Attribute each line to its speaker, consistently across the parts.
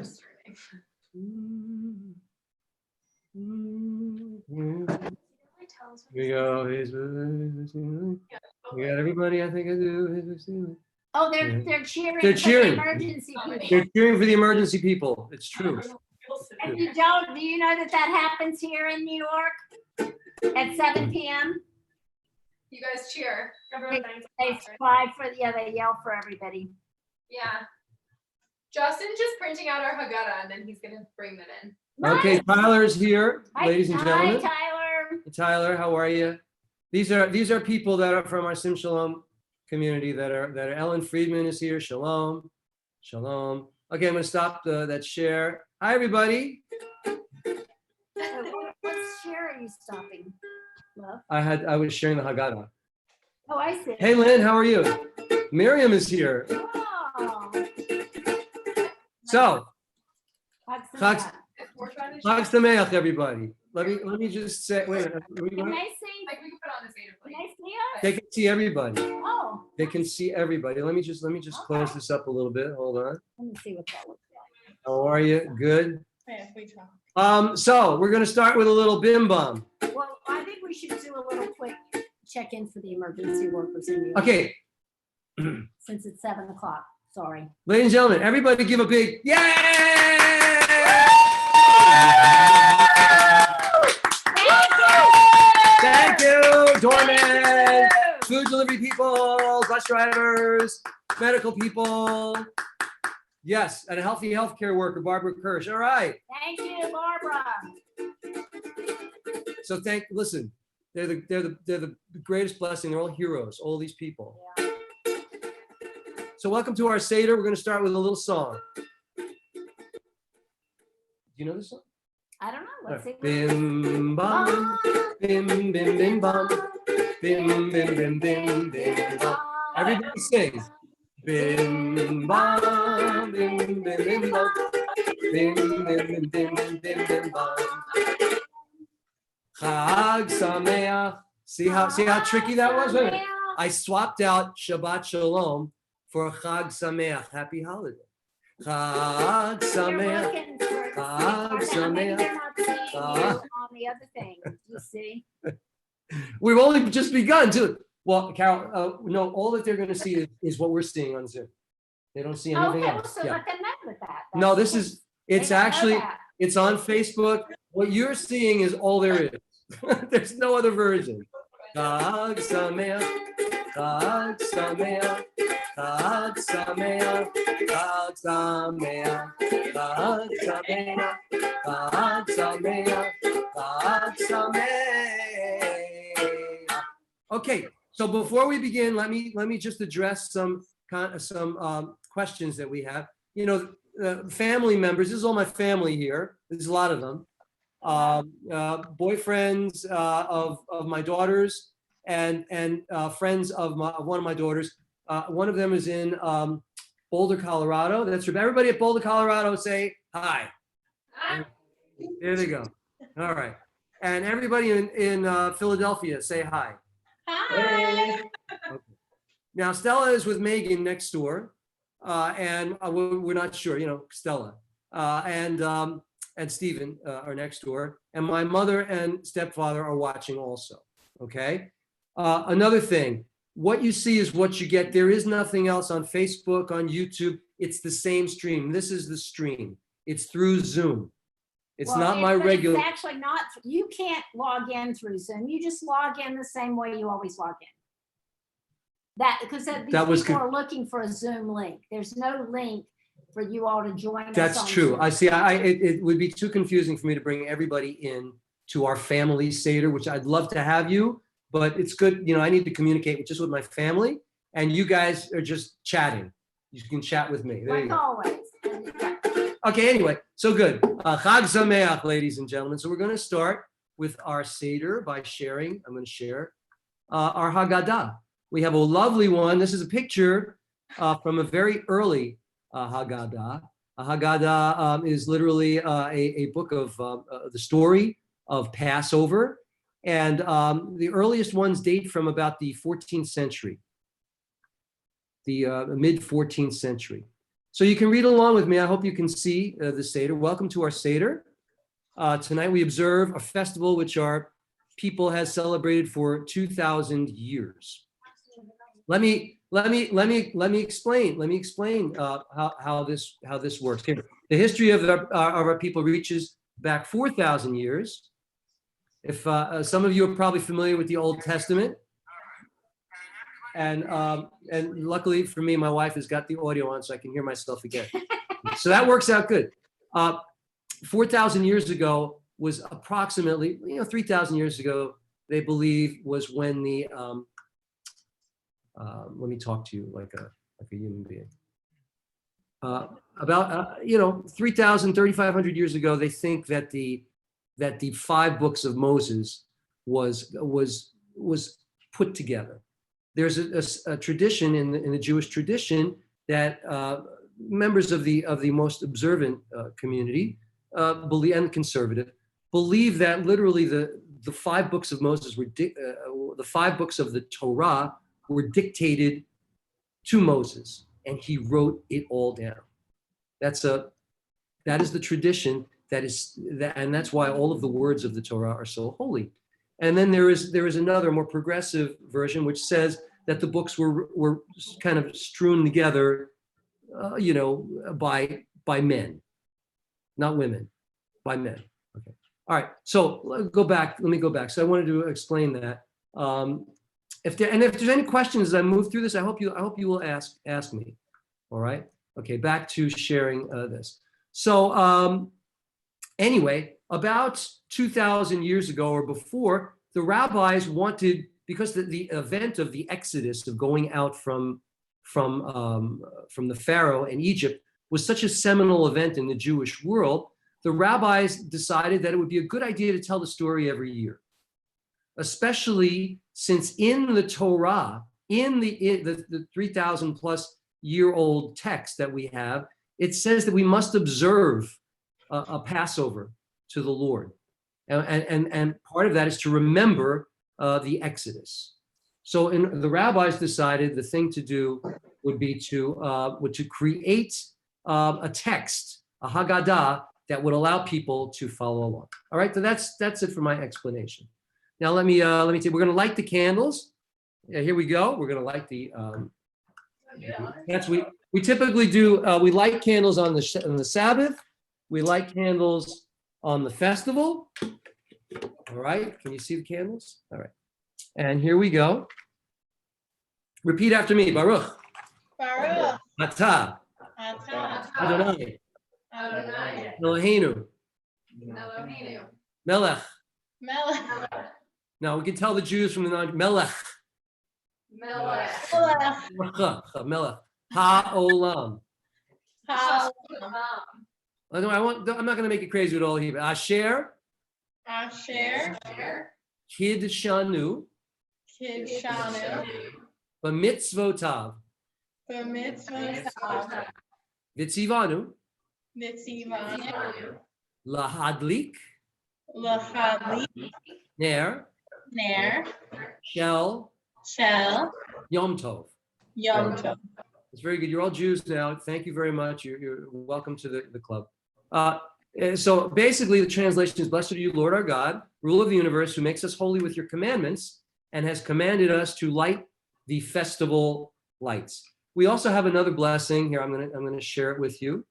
Speaker 1: Here we go. We got everybody. I think I do.
Speaker 2: Oh, they're cheering.
Speaker 1: They're cheering.
Speaker 2: For the emergency people.
Speaker 1: They're cheering for the emergency people. It's true.
Speaker 2: And do you know that happens here in New York at 7 p.m.?
Speaker 3: You guys cheer.
Speaker 2: They cry for they yell for everybody.
Speaker 3: Yeah. Justin's just printing out our Haggadah and then he's gonna bring them in.
Speaker 1: Okay, Tyler's here, ladies and gentlemen.
Speaker 2: Hi, Tyler.
Speaker 1: Tyler, how are you? These are people that are from our Sim Shalom community that are Ellen Friedman is here. Shalom. Shalom. Okay, I'm gonna stop that share. Hi, everybody.
Speaker 2: What share are you stopping, love?
Speaker 1: I was sharing the Haggadah.
Speaker 2: Oh, I see.
Speaker 1: Hey, Lynn, how are you? Miriam is here.
Speaker 2: Oh.
Speaker 1: So,
Speaker 2: Chag
Speaker 1: Chag Sameach, everybody. Let me just say, wait.
Speaker 2: Can they see?
Speaker 3: Like we can put on the Seder plate.
Speaker 2: Can they see us?
Speaker 1: They can see everybody.
Speaker 2: Oh.
Speaker 1: They can see everybody. Let me just close this up a little bit. Hold on.
Speaker 2: Let me see what that looks like.
Speaker 1: How are you? Good.
Speaker 3: Yeah, we try.
Speaker 1: So we're gonna start with a little bim bum.
Speaker 2: Well, I think we should do a little quick check-in for the emergency workers in New York.
Speaker 1: Okay.
Speaker 2: Since it's 7 o'clock. Sorry.
Speaker 1: Ladies and gentlemen, everybody give a big yay! Thank you, doorman, food delivery people, bus drivers, medical people. Yes, and a healthy healthcare worker, Barbara Kirsch. All right.
Speaker 2: Thank you, Barbara.
Speaker 1: So listen, they're the greatest blessing. They're all heroes, all these people.
Speaker 2: Yeah.
Speaker 1: So welcome to our Seder. We're going to start with a little song. Do you know this song?
Speaker 2: I don't know. Let's see.
Speaker 1: Bim bam, bim bim bim bam, bim bim bim bim bim bam. Everybody sing. Bim bam, bim bim bim bam, bim bim bim bim bim bim bam. Chag Sameach. See how tricky that was? Wait a minute. I swapped out Shabbat Shalom for Chag Sameach. Happy holiday. Chag Sameach. Chag Sameach.
Speaker 2: On the other thing, you see.
Speaker 1: We've only just begun to. Well, Carol, no, all that they're going to see is what we're seeing on Zoom. They don't see anything
Speaker 2: Okay,
Speaker 1: else.
Speaker 2: so
Speaker 1: Yeah.
Speaker 2: let them know with that.
Speaker 1: No, it's actually, it's on Facebook. What you're seeing is all there is. There's no other version. Chag Sameach, Chag Sameach, Chag Sameach, Chag Sameach, Chag Sameach, Chag Sameach, Chag Sameach. Okay, so before we begin, let me just address some questions that we have. You know, family members. This is all my family here. There's a lot of them. Boyfriends of my daughters and friends of one of my daughters. One of them is in Boulder, Colorado. That's right. Everybody at Boulder, Colorado, say hi.
Speaker 3: Hi.
Speaker 1: There they go. All right. And everybody in Philadelphia, say hi.
Speaker 3: Hi.
Speaker 1: Okay. Now Stella is with Megan next door, and we're not sure. You know, Stella and Stephen are next door, and my mother and stepfather are watching also. Okay. Another thing, what you see is what you get. There is nothing else on Facebook, on YouTube. It's the same stream. This is the stream. It's through Zoom. It's not my regular.
Speaker 2: It's actually not. You can't log in through Zoom. You just log in the same way you always log in. Because these people are looking for a Zoom link. There's no link for you all to join us.
Speaker 1: That's true.
Speaker 2: Zoom.
Speaker 1: I see. It would be too confusing for me to bring everybody in to our family Seder, which I'd love to have you, but it's good. You know, I need to communicate just with my family, and you guys are just chatting. You can chat with me. There you
Speaker 2: Like
Speaker 1: go.
Speaker 2: always.
Speaker 1: Okay, anyway, so good. Chag Sameach, ladies and gentlemen. So we're going to start with our Seder by sharing. I'm going to share our Haggadah. We have a lovely one. This is a picture from a very early Haggadah. A Haggadah is literally a book of the story of Passover. And the earliest ones date from about the 14th century, the mid 14th century. So you can read along with me. I hope you can see the Seder. Welcome to our Seder. Tonight we observe a festival which our people has celebrated for 2,000 years. Let me explain how this works. Here, the history of our people reaches back 4,000 years. If some of you are probably familiar with the Old Testament, and luckily for me, my wife has got the audio on, so I can hear myself again. So that works out good. 4,000 years ago was approximately, 3,000 years ago, they believe was when the let me talk to you like a human being. About 3,000, 3,500 years ago, they think that the 5 books of Moses was put together. There's a tradition in the Jewish tradition that members of the most observant community believe, and conservative, believe that literally the 5 books of Moses were the 5 books of the Torah were dictated to Moses, and he wrote it all down. That is the tradition and that's why all of the words of the Torah are so holy. And then there is another more progressive version which says that the books were kind of strewn together, by men, not women, by men. Okay. All right. So let me go back. So I wanted to explain that. If there's any questions as I move through this, I hope you will ask me. All right. Okay. Back to sharing this. So anyway, about 2,000 years ago or before, the rabbis wanted, because the event of the Exodus, of going out from the Pharaoh and Egypt, was such a seminal event in the Jewish world, the rabbis decided that it would be a good idea to tell the story every year, especially since in the Torah, in the 3,000 plus year old text that we have, it says that we must observe a Passover to the Lord. And part of that is to remember the Exodus. So the rabbis decided the thing to do would be to create a text, a Haggadah, that would allow people to follow along. All right, so that's it for my explanation. Now let me tell you, we're going to light the candles. Yeah, here we go. We're going to light the. We typically do. We light candles on the Sabbath. We light candles on the festival. All right, can you see the candles? All right, and here we go. Repeat after me. Baruch.
Speaker 4: Baruch.
Speaker 1: Atah. Adonai. Eloheinu. Melech. Now we can tell the Jews from the non Melech. Melech. Ha'olam. I'm not going to make it crazy with all Hebrew. Asher. Kidshanu. B'mitzvotav. Vitzivanu. Lahadlik. Ner. Shel. Yom Tov. It's very good. You're all Jews now. Thank you very much. You're welcome to the club. So basically the translation is, blessed are you, Lord our God, ruler of the universe, who makes us holy with your commandments and has commanded us to light the festival lights. We also have another blessing here. I'm going to share it with you.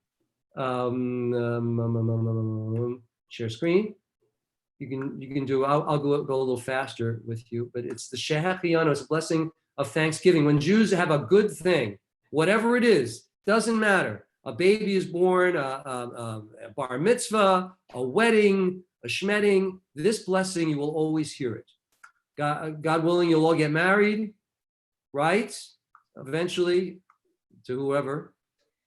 Speaker 1: Share screen. You can do. I'll go a little faster with you, but it's the Shehechianu. It's a blessing of thanksgiving. When Jews have a good thing, whatever it is, doesn't matter. A baby is born, a bar mitzvah, a wedding, a shmedding. This blessing, you will always hear it. God willing, you'll all get married, right? Eventually, to whoever.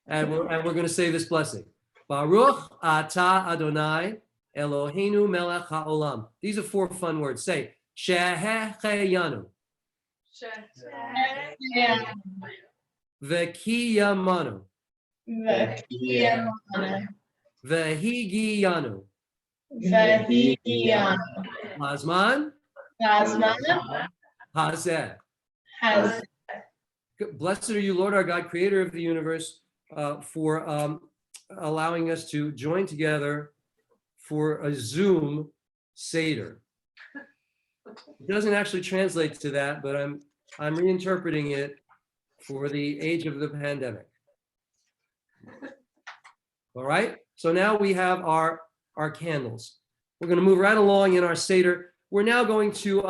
Speaker 1: And we're going to say this blessing. Baruch atah Adonai Eloheinu melech haolam. These are 4 fun words. Say, Shehechianu. V'kiyamanu. V'higiyanu. Hazman. Hazeh. Blessed are you, Lord our God, creator of the universe, for allowing us to join together for a Zoom Seder. It doesn't actually translate to that, but I'm reinterpreting it for the age of the pandemic. All right, so now we have our candles. We're going to move right along in our Seder. We're now going to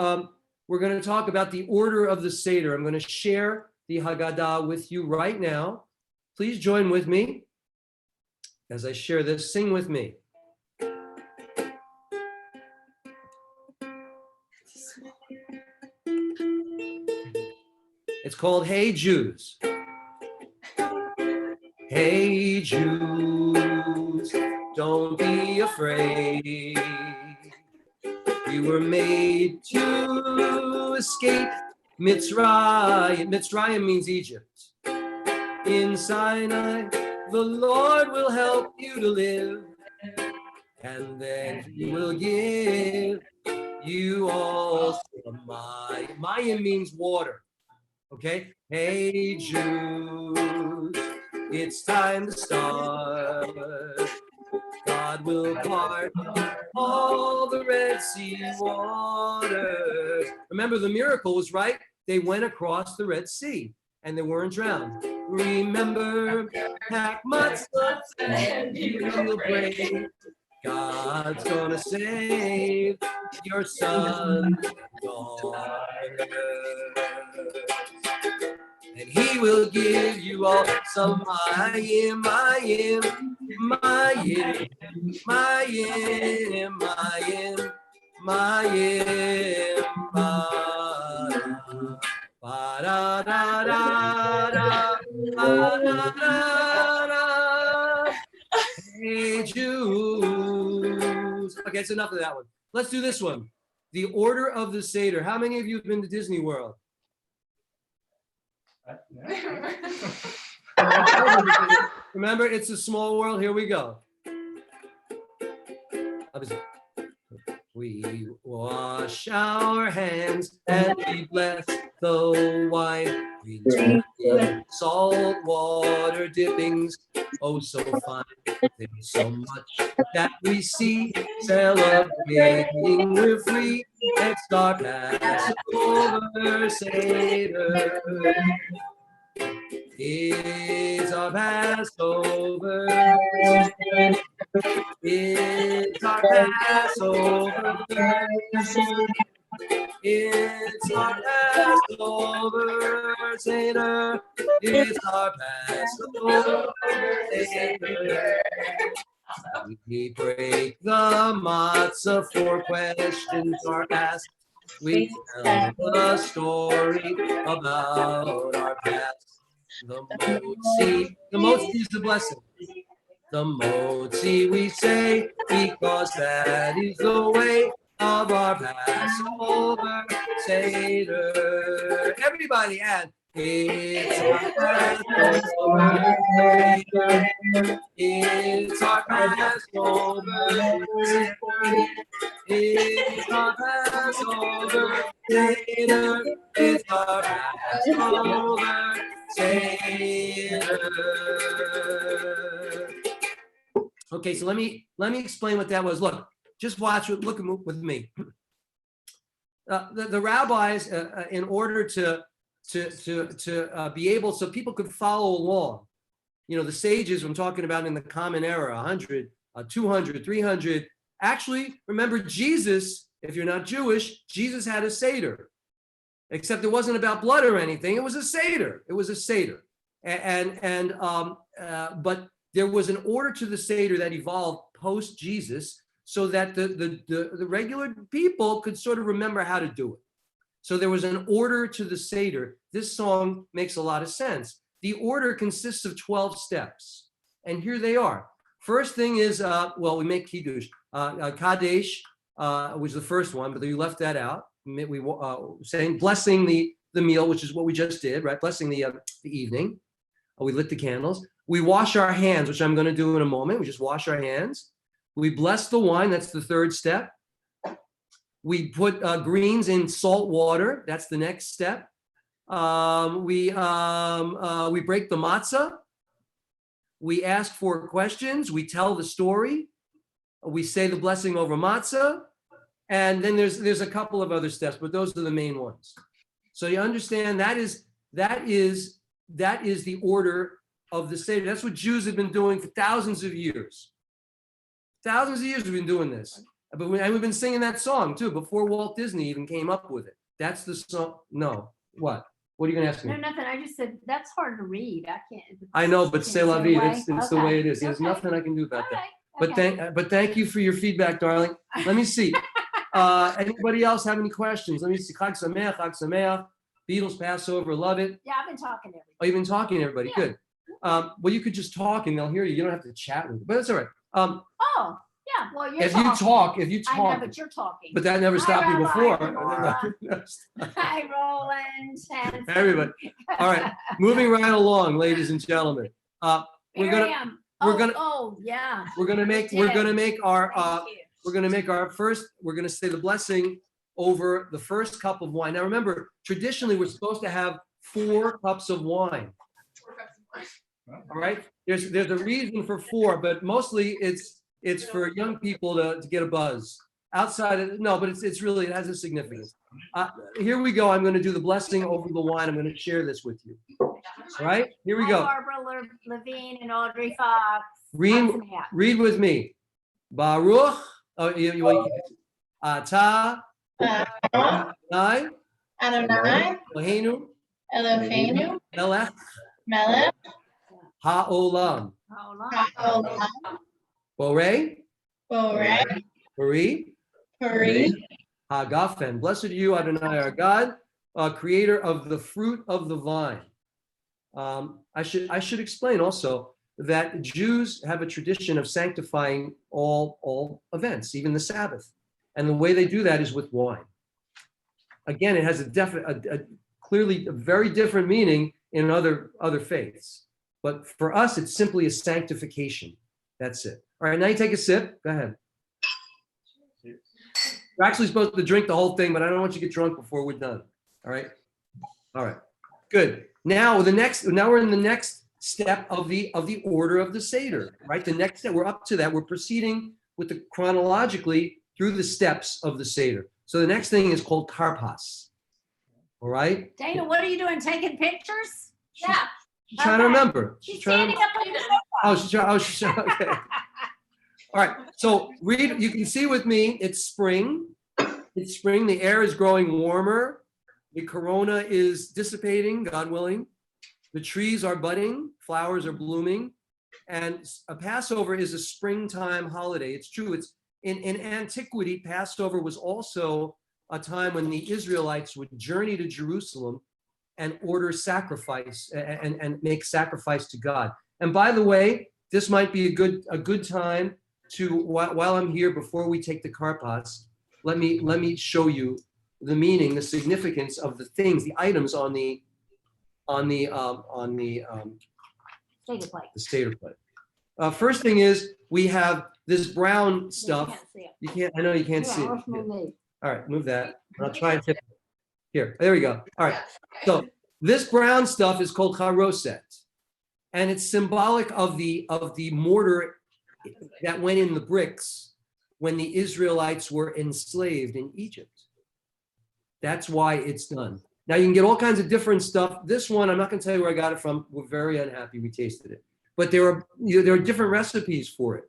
Speaker 1: talk about the order of the Seder. I'm going to share the Haggadah with you right now. Please join with me as I share this. Sing with me. It's called Hey Jews. Hey Jews, don't be afraid. You were made to escape Mitzrayim. Mitzrayim means Egypt. In Sinai, the Lord will help you to live, and then He will give you all some Mayim. Mayim means water. Okay? Hey Jews, it's time to start. God will part all the Red Sea waters. Remember, the miracle was right. They went across the Red Sea and they weren't drowned. Remember, pack matzahs and you will pray. God's gonna save your son, daughter. And He will give you all some Mayim, Mayim, Mayim, Mayim, Mayim, Mayim, ba-da-da-da-da, ba-da-da-da. Hey Jews. Okay, it's enough of that one. Let's do this one. The order of the Seder. How many of you have been to Disney World? Remember, it's a small world. Here we go. We wash our hands and we bless the wine. We do the salt water dippings, oh so fine. There's so much that we see, celebrating we're free. It's our Passover Seder. It's our Passover. It's our Passover. It's our Passover Seder. It's our Passover Seder. We break the matzah, 4 questions are asked. We tell the story about our past. The motzi is the blessing. The motzi we say because that is the way of our Passover Seder. Everybody add. It's our Passover Seder. It's our Passover Seder. It's our Passover Seder. It's our Passover Seder. Okay, so let me explain what that was. Look, just watch it. Look with me. The rabbis, in order to be able, so people could follow along. You know, the sages I'm talking about in the Common Era, 100, 200, 300. Actually, remember Jesus. If you're not Jewish, Jesus had a Seder. Except it wasn't about blood or anything. It was a Seder. It was a Seder. But there was an order to the Seder that evolved post Jesus, so that the regular people could sort of remember how to do it. So there was an order to the Seder. This song makes a lot of sense. The order consists of 12 steps, and here they are. First thing is, we make Kiddush. Kadesh was the first one, but you left that out. We saying blessing the meal, which is what we just did, right? Blessing the evening. We lit the candles. We wash our hands, which I'm going to do in a moment. We just wash our hands. We bless the wine. That's the third step. We put greens in salt water. That's the next step. We break the matzah. we ask for questions, we tell the story, we say the blessing over matzah, and then there's a couple of other steps, but those are the main ones. So you understand that is the order of the Seder. That's what Jews have been doing for thousands of years. Thousands of years we've been doing this. And we've been singing that song too, before Walt Disney even came up with it. That's the song. No, what? What are you gonna ask me?
Speaker 2: No, nothing. I just said, that's hard to read. I can't.
Speaker 1: I know, but c'est la vie. It's the way it is. There's
Speaker 2: Okay.
Speaker 1: nothing I can do about
Speaker 2: All
Speaker 1: that.
Speaker 2: right.
Speaker 1: But thank you for your feedback, darling. Let me see. Anybody else have any questions? Let me see. Chag Sameach, Chag Sameach. Beatles, Passover, love it.
Speaker 2: Yeah, I've been talking to everybody.
Speaker 1: Oh, you've been talking to everybody.
Speaker 2: Yeah.
Speaker 1: Good. Well, you could just talk and they'll hear you. You don't have to chat with them, but that's all right.
Speaker 2: Oh, yeah, well, you're
Speaker 1: If
Speaker 2: talking.
Speaker 1: you
Speaker 2: I know,
Speaker 1: talk,
Speaker 2: but you're talking.
Speaker 1: but that never
Speaker 2: Hi,
Speaker 1: stopped you
Speaker 2: Rabbi.
Speaker 1: before.
Speaker 2: Hi, Roland. Hanson.
Speaker 1: Everybody. All right, moving right along, ladies and gentlemen. We're gonna
Speaker 2: Miriam.
Speaker 1: we're gonna-
Speaker 2: Oh, yeah.
Speaker 1: we're gonna make
Speaker 2: Thank
Speaker 1: our
Speaker 2: you.
Speaker 1: we're gonna say the blessing over the first cup of wine. Now remember, traditionally we're supposed to have 4 cups of wine. All right, there's a reason for 4, but mostly it's for young people to get a buzz. Outside of no, but it's really, it has a significance. Here we go. I'm going to do the blessing over the wine. I'm going to share this with you. All right, here we
Speaker 2: Hi,
Speaker 1: go.
Speaker 2: Barbara Levine and Audrey Fox.
Speaker 1: Read with me. Baruch. Ata. Adonai.
Speaker 4: Adonai,
Speaker 1: Eloheinu.
Speaker 4: Eloheinu,
Speaker 1: Melech
Speaker 4: Melech,
Speaker 1: haolam.
Speaker 4: Ha'olam,
Speaker 1: Borei.
Speaker 4: Borei,
Speaker 1: Bari.
Speaker 4: Pari,
Speaker 1: Hagafen. Blessed are you, Adonai, our God, creator of the fruit of the vine. I should explain also that Jews have a tradition of sanctifying all events, even the Sabbath. And the way they do that is with wine. Again, it has a clearly a very different meaning in other faiths. But for us, it's simply a sanctification. That's it. All right, now you take a sip. Go ahead. You're actually supposed to drink the whole thing, but I don't want you to get drunk before we're done. All right. All right. Good. Now we're in the next step of the order of the Seder. Right. The next step, we're up to that. We're proceeding with the chronologically through the steps of the Seder. So the next thing is called karpas. All right.
Speaker 2: Dana, what are you doing? Taking pictures?
Speaker 3: Yeah.
Speaker 1: She's trying to remember.
Speaker 2: She's
Speaker 1: trying
Speaker 2: standing
Speaker 1: to.
Speaker 2: up on the sofa.
Speaker 1: She's trying. Okay. All right. So read. You can see with me. It's spring. It's spring. The air is growing warmer. The corona is dissipating, God willing. The trees are budding. Flowers are blooming. And a Passover is a springtime holiday. It's true. It's in antiquity. Passover was also a time when the Israelites would journey to Jerusalem and order sacrifice and make sacrifice to God. And by the way, this might be a good time to, while I'm here, before we take the karpas, let me show you the meaning, the significance of the things, the items on the
Speaker 2: Seder plate.
Speaker 1: Seder plate. First thing is we have this brown stuff.
Speaker 2: You can't see it.
Speaker 1: You can't. I know you can't see it.
Speaker 2: Yeah, let's move these.
Speaker 1: All right, move that. I'll try and tip it. Here, there we go. All right. So this brown stuff is called charoset, and it's symbolic of the mortar that went in the bricks when the Israelites were enslaved in Egypt. That's why it's done. Now you can get all kinds of different stuff. This one, I'm not going to tell you where I got it from. We're very unhappy. We tasted it, but there are different recipes for it.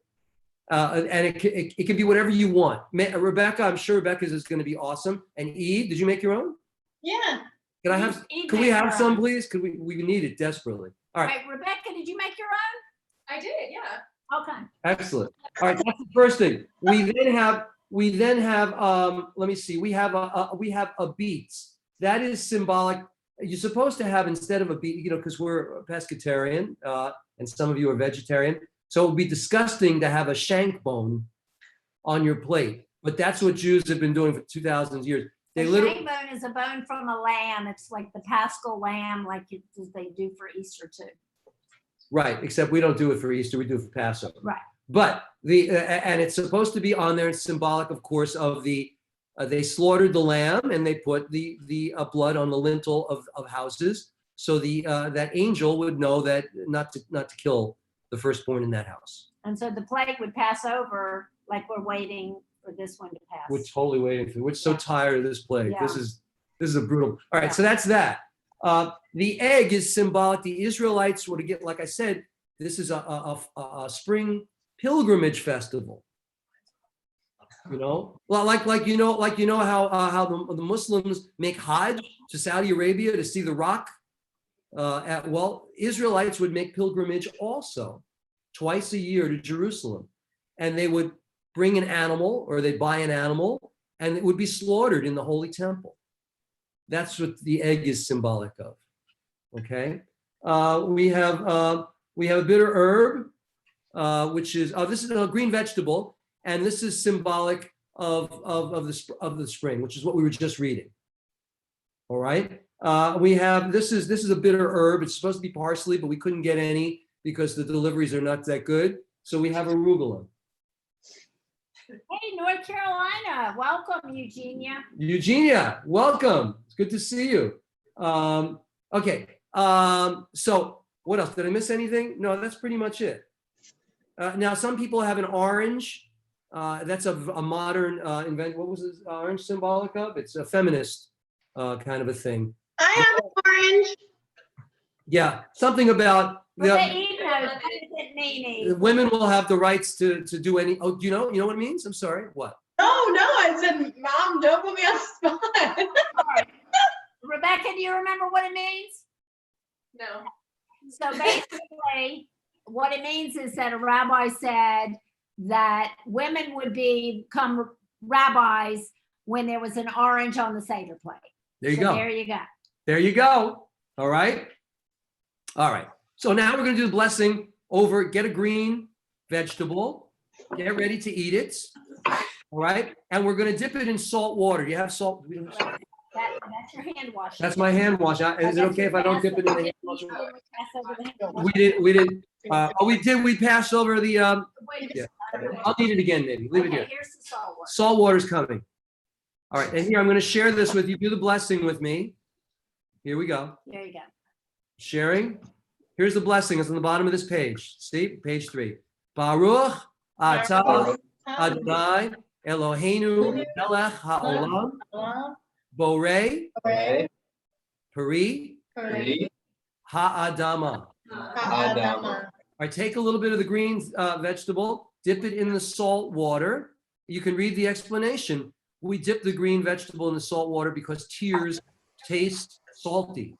Speaker 1: And it can be whatever you want. Rebecca, I'm sure Rebecca's is going to be awesome. And Eve, did you make your own?
Speaker 4: yeah,
Speaker 1: Can we have some, please? We need it desperately. All right.
Speaker 2: Right, Rebecca, did you make your own?
Speaker 3: I did, yeah.
Speaker 2: Okay.
Speaker 1: Excellent. All right, that's the first thing. We then have let me see. We have a beets. That is symbolic. You're supposed to have, instead of a beet, because we're pescatarian, and some of you are vegetarian. So it would be disgusting to have a shank bone on your plate. But that's what Jews have been doing for 2,000 years. They
Speaker 2: The
Speaker 1: literally,
Speaker 2: shank bone is a bone from a lamb. It's like the Paschal lamb, like they do for Easter too.
Speaker 1: right, except we don't do it for Easter, we do it for Passover.
Speaker 2: Right.
Speaker 1: But and it's supposed to be on there. It's symbolic, of course, of they slaughtered the lamb and they put the blood on the lintel of houses, so that angel would know that not to kill the firstborn in that house.
Speaker 2: And so the plague would pass over like we're waiting for this one to pass.
Speaker 1: We're totally waiting for. We're so
Speaker 2: Yeah.
Speaker 1: tired of this plague.
Speaker 2: Yeah.
Speaker 1: This is a brutal. All right,
Speaker 2: Yeah.
Speaker 1: so that's that. The egg is symbolic. The Israelites were to get, like I said, this is a spring pilgrimage festival. You know, well, like you know how the Muslims make Hajj to Saudi Arabia to see the Rock. Well, Israelites would make pilgrimage also twice a year to Jerusalem, and they would bring an animal or they'd buy an animal, and it would be slaughtered in the Holy Temple. That's what the egg is symbolic of. Okay, we have a bitter herb, which is this is a green vegetable. And this is symbolic of the spring, which is what we were just reading. All right. We have this is a bitter herb. It's supposed to be parsley, but we couldn't get any because the deliveries are not that good. So we have arugula.
Speaker 2: Hey, North Carolina, welcome, Eugenia.
Speaker 1: Eugenia, welcome. It's good to see you. Okay. So what else? Did I miss anything? No, that's pretty much it. Now, some people have an orange. That's a modern invention. What was this orange symbolic of? It's a feminist kind of a thing.
Speaker 4: I have orange.
Speaker 1: Yeah, something about
Speaker 2: Well, they eat those. What does it mean?
Speaker 1: women will have the rights to do any. Oh, you know what it means? I'm sorry. What?
Speaker 4: No, I said, Mom, don't put me on the spot.
Speaker 2: Rebecca, do you remember what it means?
Speaker 3: No.
Speaker 2: So basically, what it means is that a rabbi said that women would become rabbis when there was an orange on the Seder plate.
Speaker 1: There you
Speaker 2: So
Speaker 1: go.
Speaker 2: there you go.
Speaker 1: There you go. All right. All right. So now we're going to do the blessing over. Get a green vegetable. Get ready to eat it. All right. And we're going to dip it in salt water. Do you have salt?
Speaker 2: That's your hand wash.
Speaker 1: That's my hand wash. Is it okay if I don't dip it in the hand wash?
Speaker 2: wash?
Speaker 1: We did. We passed over the.
Speaker 2: Wait,
Speaker 1: Yeah. I'll need it again, maybe. Leave it
Speaker 2: okay,
Speaker 1: here.
Speaker 2: here's the salt water.
Speaker 1: Salt water's coming. All right, and here I'm going to share this with you. Do the blessing with me. Here we go.
Speaker 2: There you go.
Speaker 1: Sharing. Here's the blessing. It's on the bottom of this page. See, page 3. Baruch atah Adonai Eloheinu melech haolam borei peri ha'adama. All right, take a little bit of the green vegetable, dip it in the salt water. You can read the explanation. We dip the green vegetable in the salt water because tears taste salty.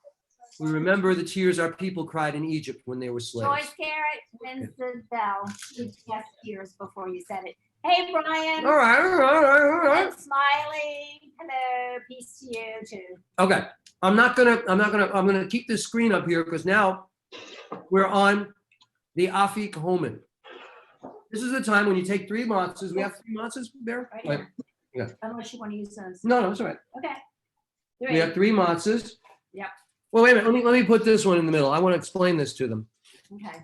Speaker 1: We remember the tears our people cried in Egypt when they were slaves.
Speaker 2: Joyce Garrett rings the bell. You just tears before you said it. Hey, Brian.
Speaker 1: All right.
Speaker 2: And Smiley. Hello. Peace to you too.
Speaker 1: Okay, I'm gonna keep this screen up here because now we're on the Afik Homan. This is the time when you take 3 matzahs. We have 3 matzahs there?
Speaker 2: Right
Speaker 1: Right.
Speaker 2: here.
Speaker 1: Yeah.
Speaker 2: Unless you want to use those.
Speaker 1: No, it's all right.
Speaker 2: Okay.
Speaker 1: We have 3 matzahs.
Speaker 2: Yep.
Speaker 1: Well, wait a minute. Let me put this one in the middle. I want to explain this to them.
Speaker 2: Okay.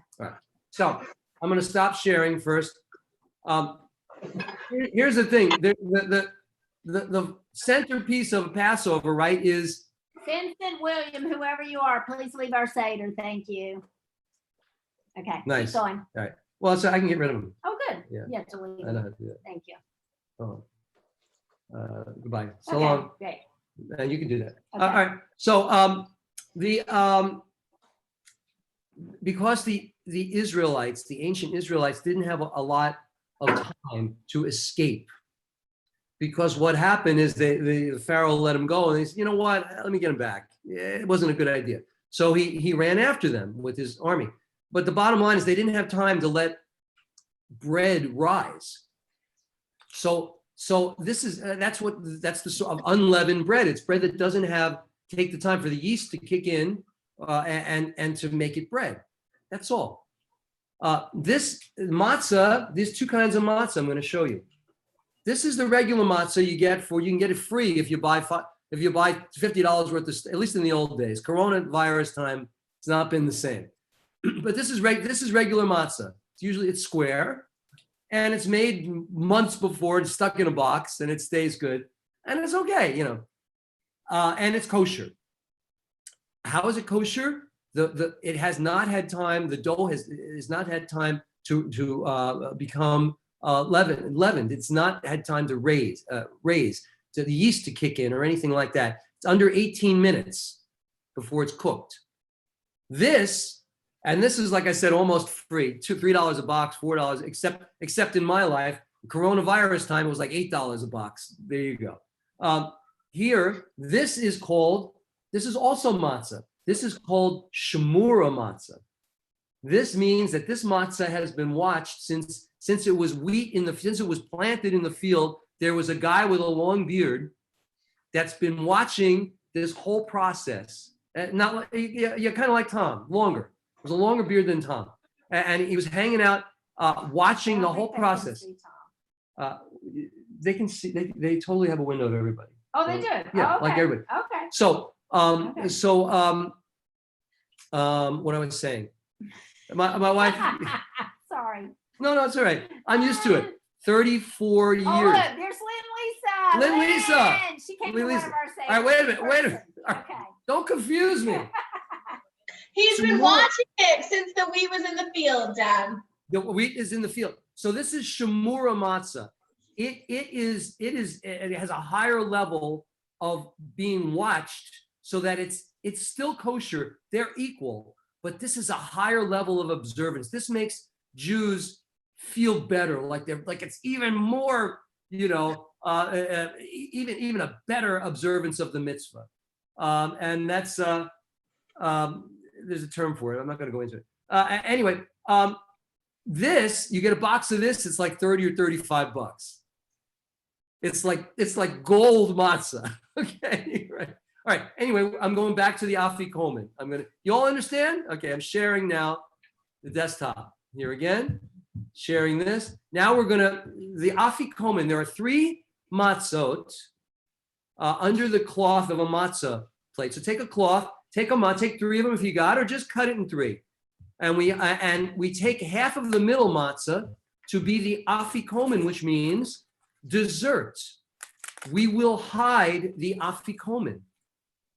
Speaker 1: So I'm going to stop sharing first. Here's the thing. The centerpiece of Passover, right, is
Speaker 2: Vincent, William, whoever you are, please leave our Seder. Thank you. Okay.
Speaker 1: Nice.
Speaker 2: Keep going.
Speaker 1: well, so I can get rid of them.
Speaker 2: Oh, good.
Speaker 1: Yeah.
Speaker 2: You have to leave.
Speaker 1: I know how to do that.
Speaker 2: Thank you.
Speaker 1: Oh. Goodbye. So
Speaker 2: Okay,
Speaker 1: long.
Speaker 2: great.
Speaker 1: And you can do that.
Speaker 2: Okay.
Speaker 1: All right. So because the Israelites, the ancient Israelites, didn't have a lot of time to escape. Because what happened is the Pharaoh let him go, and they said, you know what? Let me get him back. It wasn't a good idea. So he ran after them with his army. But the bottom line is they didn't have time to let bread rise. So this is that's the sort of unleavened bread. It's bread that doesn't take the time for the yeast to kick in and to make it bread. That's all. This matzah, these 2 kinds of matzah, I'm going to show you. This is the regular matzah you can get it free if you buy $50 worth of, at least in the old days. Coronavirus time, it's not been the same. But this is regular matzah. It's square. And it's made months before, it's stuck in a box, and it stays good, and it's okay, and it's kosher. How is it kosher? it has not had time. The dough has not had time to become leavened. It's not had time to raise to the yeast to kick in or anything like that. It's under 18 minutes before it's cooked. This is, like I said, almost free, $3 a box, $4, except in my life, coronavirus time, it was like $8 a box. There you go. Here, this is also matzah. This is called shemura matzah. This means that this matzah has been watched since it was since it was planted in the field. There was a guy with a long beard that's been watching this whole process. You're kind of like Tom, longer. It was a longer beard than Tom, and he was hanging out, watching the whole process. They can see. They totally have a window of everybody.
Speaker 2: Oh, they do.
Speaker 1: Yeah,
Speaker 2: Oh, okay.
Speaker 1: like everybody.
Speaker 2: Okay.
Speaker 1: So,
Speaker 2: Okay.
Speaker 1: what I was saying, my wife.
Speaker 2: Sorry.
Speaker 1: No, it's all right. I'm used to it. 34 years.
Speaker 2: Oh, look, there's Lynn Lisa.
Speaker 1: Lynn Lisa.
Speaker 2: She came
Speaker 1: Lynn
Speaker 2: to one
Speaker 1: Lisa.
Speaker 2: of our Seder.
Speaker 1: All right, wait a minute. All right,
Speaker 2: Okay.
Speaker 1: don't confuse me.
Speaker 4: He's been watching it since the wheat was in the field, Dad.
Speaker 1: The wheat is in the field. So this is shemura matzah. It has a higher level of being watched so that it's still kosher. They're equal, but this is a higher level of observance. This makes Jews feel better, like it's even more, even a better observance of the mitzvah. And that's there's a term for it. I'm not going to go into it. Anyway, this, you get a box of this, it's like 30 or 35 bucks. It's like gold matzah. Okay, right. All right. Anyway, I'm going back to the afikomen. You all understand? Okay, I'm sharing now the desktop. Here again, sharing this. Now the afikomen, there are 3 matzot under the cloth of a matzah plate. So take a cloth, take 3 of them if you got, or just cut it in 3. And we take half of the middle matzah to be the afikomen, which means dessert. We will hide the afikomen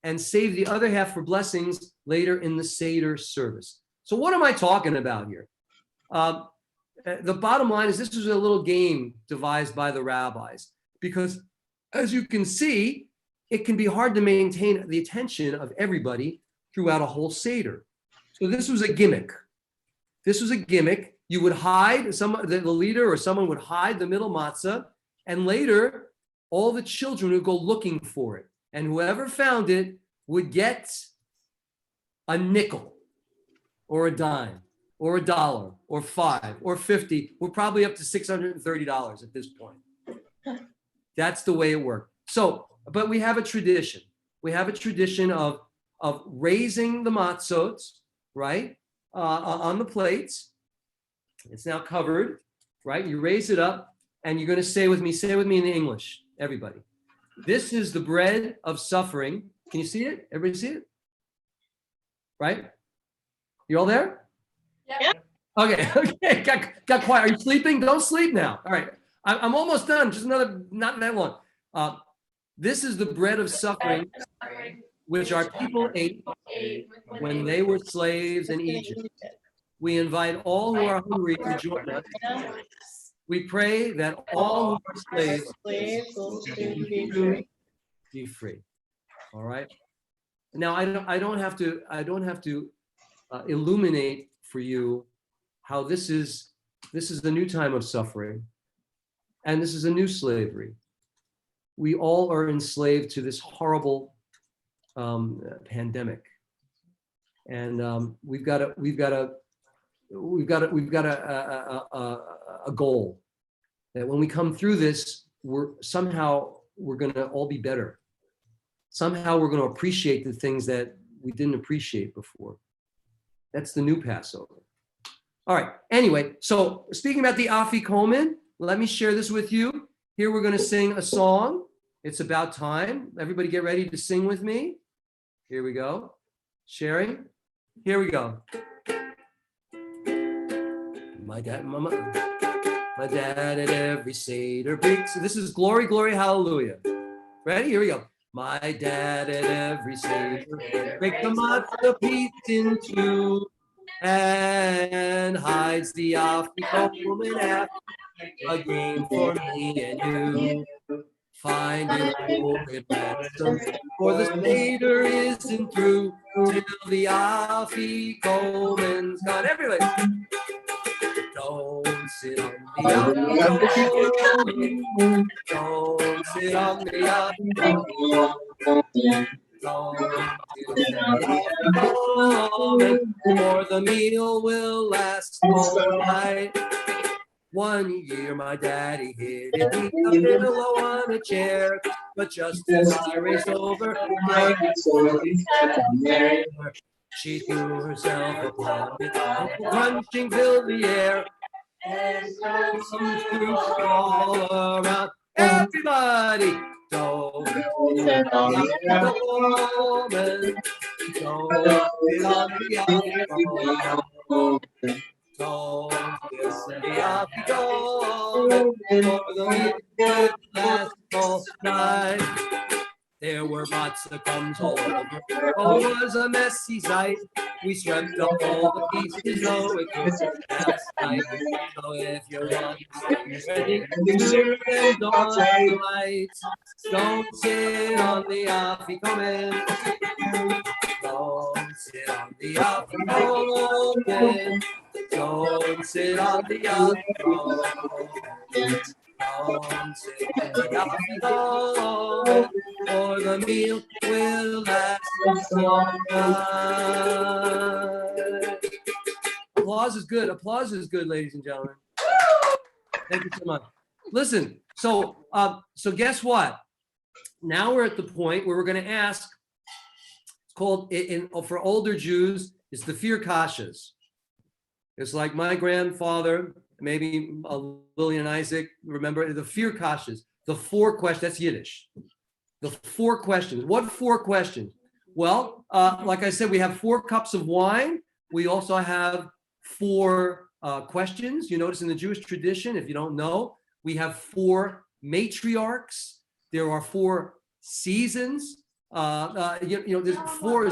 Speaker 1: and save the other half for blessings later in the Seder service. So what am I talking about here? The bottom line is this was a little game devised by the rabbis, because as you can see, it can be hard to maintain the attention of everybody throughout a whole Seder. So this was a gimmick. You would hide, the leader or someone would hide the middle matzah, and later all the children would go looking for it. And whoever found it would get a nickel or a dime or $1 or $5 or $50. We're probably up to $630 at this point. That's the way it worked. So, but we have a tradition. We have a tradition of raising the matzot, right, on the plates. It's now covered, right? You raise it up, and you're going to say with me in English, everybody. This is the bread of suffering. Can you see it? Everybody see it? Right? You all there?
Speaker 3: Yeah.
Speaker 1: Okay. Got quiet. Are you sleeping? Don't sleep now. All right. I'm almost done. Just not that long. This is the bread of suffering, which our people ate when they were slaves in Egypt. We invite all who are hungry to join us. We pray that all who are slaves will be free. All right. Now I don't have to illuminate for you how this is the new time of suffering, and this is a new slavery. We all are enslaved to this horrible pandemic, and we've got a goal that when we come through this, we're going to all be better. Somehow we're going to appreciate the things that we didn't appreciate before. That's the new Passover. All right. Anyway, so speaking about the afikomen, let me share this with you. Here we're going to sing a song. It's about time. Everybody get ready to sing with me. Here we go. Sharing. Here we go. My dad at every Seder breaks. So this is Glory, Glory, Hallelujah. Ready? Here we go. My dad at every Seder breaks the matzah piece in two and hides the afikomen in half. A game for me and you. Find it open ransom, for the Seder isn't through till the afikomen's gone. Everybody, don't sit on the afikomen. Don't sit on the afikomen. Or the meal will last all night. 1 year my daddy hid it beneath a pillow on a chair, but just as I raced over, she threw herself upon it, crunching filled the air, and some fruits all around. Everybody, don't sit on the woman. Don't sit on the woman. Don't kiss the afikomen, for the weekend last all night. There were matzah crumbs all over. Oh, it was a messy sight. We swept up all the pieces, though it was last night. So if you want to stay ready, sooner than dawn light, don't sit on the afikomen. Don't sit on the afikomen. Don't sit on the afikomen. Don't sit on the afikomen, or the meal will last all night. Applause is good. Applause is good, ladies and gentlemen. Thank you so much. Listen, so guess what? Now we're at the point where we're going to ask. It's called for older Jews. It's the fear kashas. It's like my grandfather, maybe Lillian and Isaac, remember the fear kashas, the 4 questions, that's Yiddish. The 4 questions. What 4 questions? Well, like I said, we have 4 cups of wine. We also have 4 questions. You notice in the Jewish tradition, if you don't know, we have 4 matriarchs. There are 4 seasons. There's 4.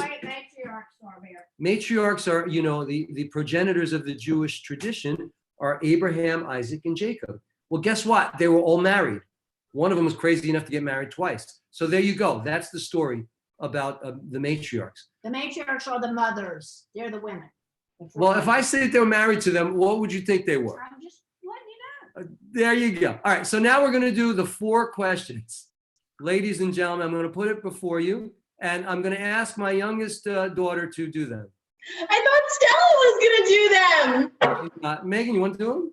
Speaker 1: Matriarchs are, the progenitors of the Jewish tradition are Abraham, Isaac, and Jacob. Well, guess what? They were all married. One of them was crazy enough to get married twice. So there you go. That's the story about the matriarchs.
Speaker 2: The matriarchs are the mothers. They're the women.
Speaker 1: Well, if I say that they were married to them, what would you think they were?
Speaker 2: I'm just letting you know.
Speaker 1: There you go. All right. So now we're going to do the 4 questions. Ladies and gentlemen, I'm going to put it before you, and I'm going to ask my youngest daughter to do them.
Speaker 4: I thought Stella was gonna do them.
Speaker 1: Megan, you want to do them?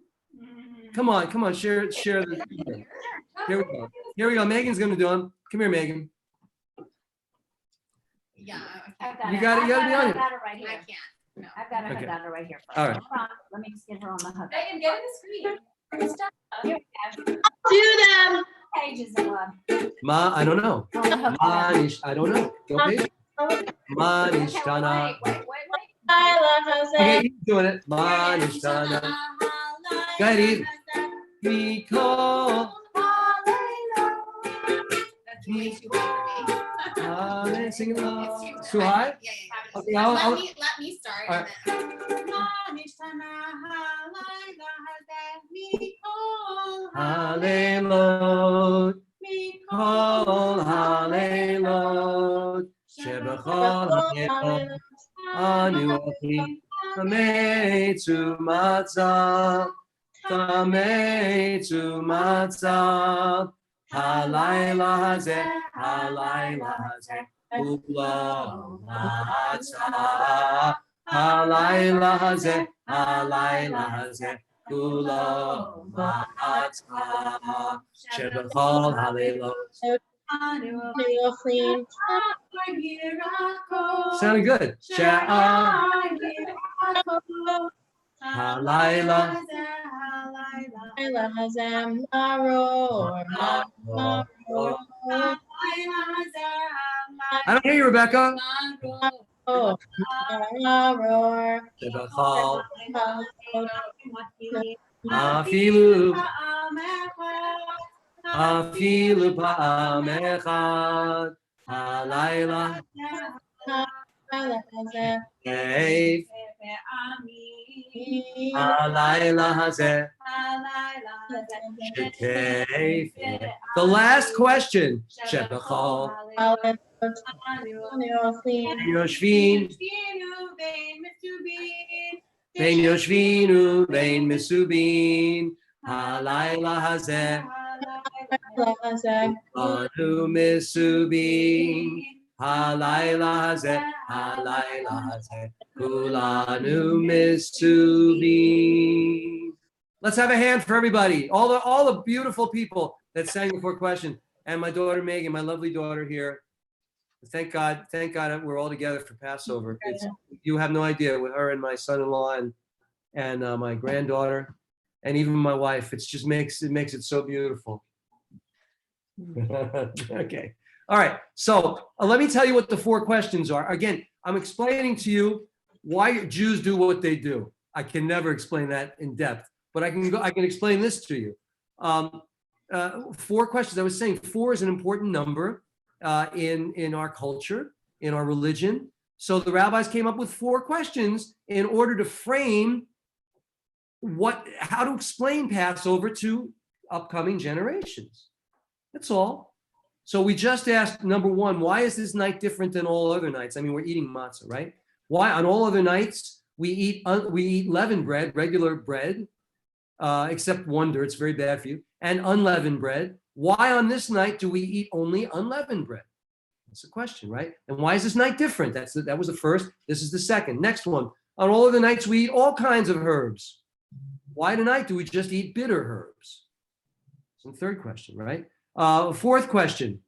Speaker 1: Come on, share the. Here we go. Megan's going to do them. Come here, Megan.
Speaker 3: Yeah.
Speaker 1: You got it. You got to be on it.
Speaker 2: I've got it right here.
Speaker 3: I can't. No.
Speaker 2: I've got
Speaker 1: Okay.
Speaker 2: it right here.
Speaker 1: All right.
Speaker 2: Hold on. Let me just get her on the hook.
Speaker 3: Megan, get in the screen. Stop.
Speaker 2: Here we go.
Speaker 4: Do them.
Speaker 2: Pages of love.
Speaker 1: I don't know.
Speaker 2: On the hook.
Speaker 1: I don't know. Okay. Manishtana.
Speaker 2: Wait.
Speaker 1: Okay, he's doing it. Manishtana. Go ahead, Eve. Mikol.
Speaker 3: That's way too high for me.
Speaker 1: Sing it loud.
Speaker 3: It's
Speaker 1: Too high?
Speaker 3: Yeah.
Speaker 1: Okay,
Speaker 3: Let me start.
Speaker 1: All right. Hallelujah. Mikol hallelujah. Shebachol hallelujah. Anu achim. Tameitzu matzah. Tameitzu matzah. Halayla hazeh. Kula matzah. Halayla hazeh. Kula matzah. Shebachol hallelujah. Sounding good. Halayla. I don't hear you, Rebecca. Shebachol. Afilu pa'am echad. Halayla Hazeh. Halayla Hazeh. The last question. Shebachol. Yoshvin. Vein Yoshvinu. Vein Misubin. Halayla Hazeh. Anu Misubin. Halayla Hazeh. Halayla Hazeh. Kulanu Misubin. Let's have a hand for everybody. All the beautiful people that sang the 4 questions. And my daughter Megan, my lovely daughter here. Thank God we're all together for Passover. You have no idea with her and my son-in-law and my granddaughter and even my wife. It just makes it so beautiful. Okay. All right. So let me tell you what the 4 questions are. Again, I'm explaining to you why Jews do what they do. I can never explain that in depth, but I can explain this to you. 4 questions. I was saying 4 is an important number in our culture, in our religion. So the rabbis came up with 4 questions in order to frame how to explain Passover to upcoming generations. That's all. So we just asked, number 1, why is this night different than all other nights? I mean, we're eating matzah, right? Why on all other nights we eat leavened bread, regular bread, except wonder, it's very bad for you, and unleavened bread. Why on this night do we eat only unleavened bread? That's the question, right? And why is this night different? That was the first. This is the second. Next one. On all other nights we eat all kinds of herbs. Why tonight do we just eat bitter herbs? That's the third question, right? 4th question.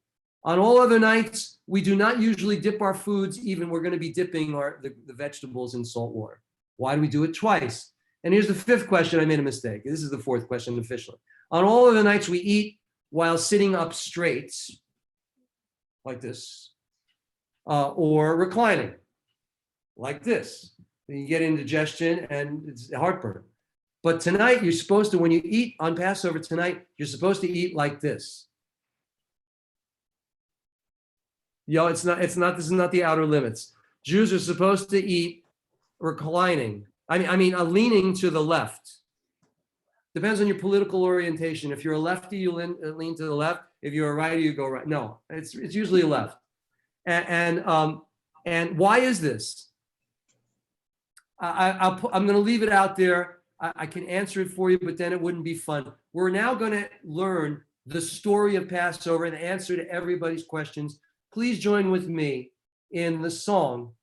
Speaker 1: On all other nights, we do not usually dip our foods, even we're going to be dipping the vegetables in salt water. Why do we do it twice? And here's the 5th question. I made a mistake. This is the 4th question officially. On all other nights, we eat while sitting up straight, like this, or reclining, like this. You get indigestion and it's heartburn. But tonight, you're supposed to, when you eat on Passover tonight, you're supposed to eat like this. This is not the outer limits. Jews are supposed to eat reclining. I mean, leaning to the left. Depends on your political orientation. If you're a lefty, you lean to the left. If you're a righty, you go right. No, it's usually left. And why is this? I'm going to leave it out there. I can answer it for you, but then it wouldn't be fun. We're now going to learn the story of Passover and the answer to everybody's questions. Please join with me in the song,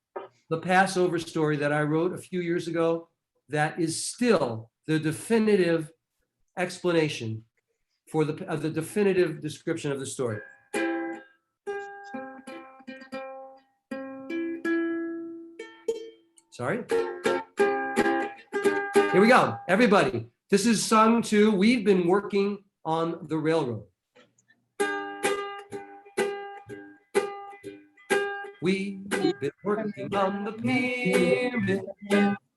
Speaker 1: The Passover Story, that I wrote a few years ago. That is still the definitive explanation for the definitive description of the story. Sorry. Here we go, everybody. This is sung to We've Been Working on the Railroad. We've been working on the pyramid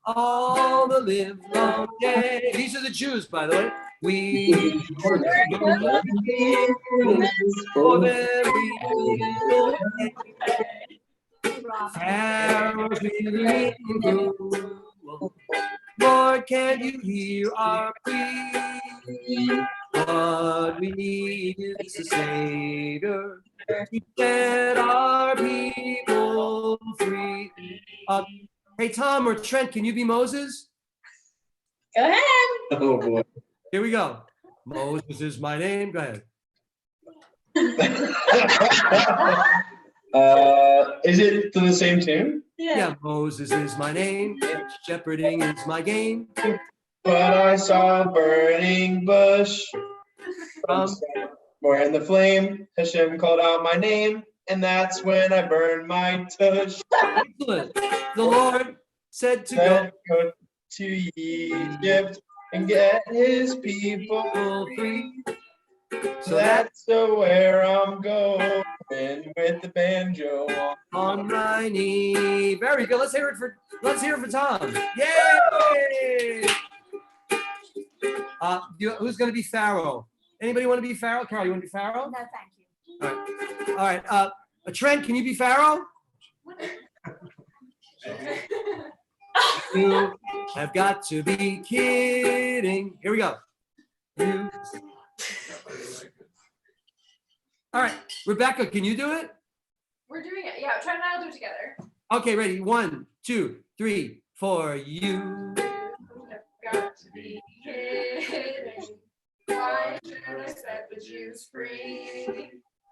Speaker 1: all the live long day. These are the Jews, by the way. We've been working on the pyramid for every little day. Pharaoh's really cool. Lord, can you hear our plea? What we need is a Seder to set our people free. Hey, Tom or Trent, can you be Moses?
Speaker 4: Go ahead.
Speaker 5: Oh boy.
Speaker 1: Here we go. Moses is my name. Go ahead.
Speaker 5: Is it to the same tune?
Speaker 1: Yeah, Moses is my name. Shepherding is my game.
Speaker 5: But I saw a burning bush. More in the flame. Hashem called out my name, and that's when I burned my tush.
Speaker 1: Excellent. The Lord said to go
Speaker 5: to Egypt and get his people
Speaker 1: free.
Speaker 5: So that's where I'm going with the banjo
Speaker 1: on my knee. Very good. Let's hear it for Tom. Yay! Who's going to be Pharaoh? Anybody want to be Pharaoh? Carol, you want to be Pharaoh?
Speaker 2: No, thank you.
Speaker 1: All right. Trent, can you be Pharaoh? You have got to be kidding. Here we go. You. All right, Rebecca, can you do it?
Speaker 3: We're doing it. Yeah, Trent and I will do it together.
Speaker 1: Okay, ready? 1, 2, 3, 4. You
Speaker 3: Have got to be kidding. Why should I set the Jews free?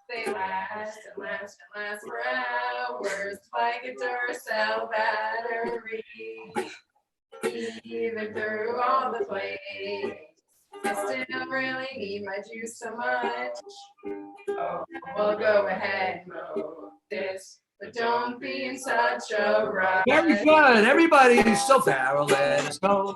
Speaker 3: They last and last and last for hours, like a Duracell battery. Even through all the plagues, I still really need my juice so much. Oh, well, go ahead, Moses, but don't be in such a rush.
Speaker 1: very good. Everybody's so Pharaoh, let us go.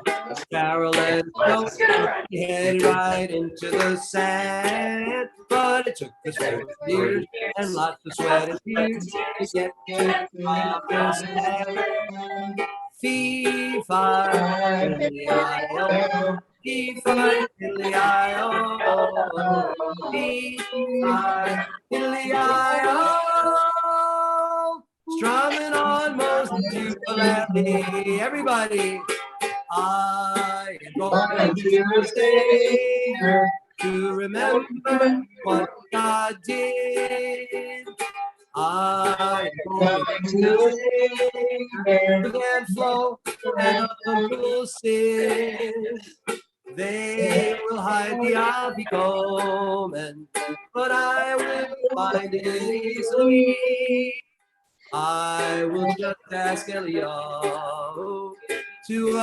Speaker 1: Pharaoh, let us go. He headed right into the sand, but it took us 40 years and lots of sweat and tears to get to Promised Land. Fee, fi, di-di-I-O. Fee, fi, di-di-I-O. Fee, fi, di-di-I-O. Strumming on Moses' ukulele. Everybody. I am going to stay here to remember what God did. I am going to stay here and flow and uncle sins. They will hide the Afikomen, but I will find it easily. I will just ask Eliyahu to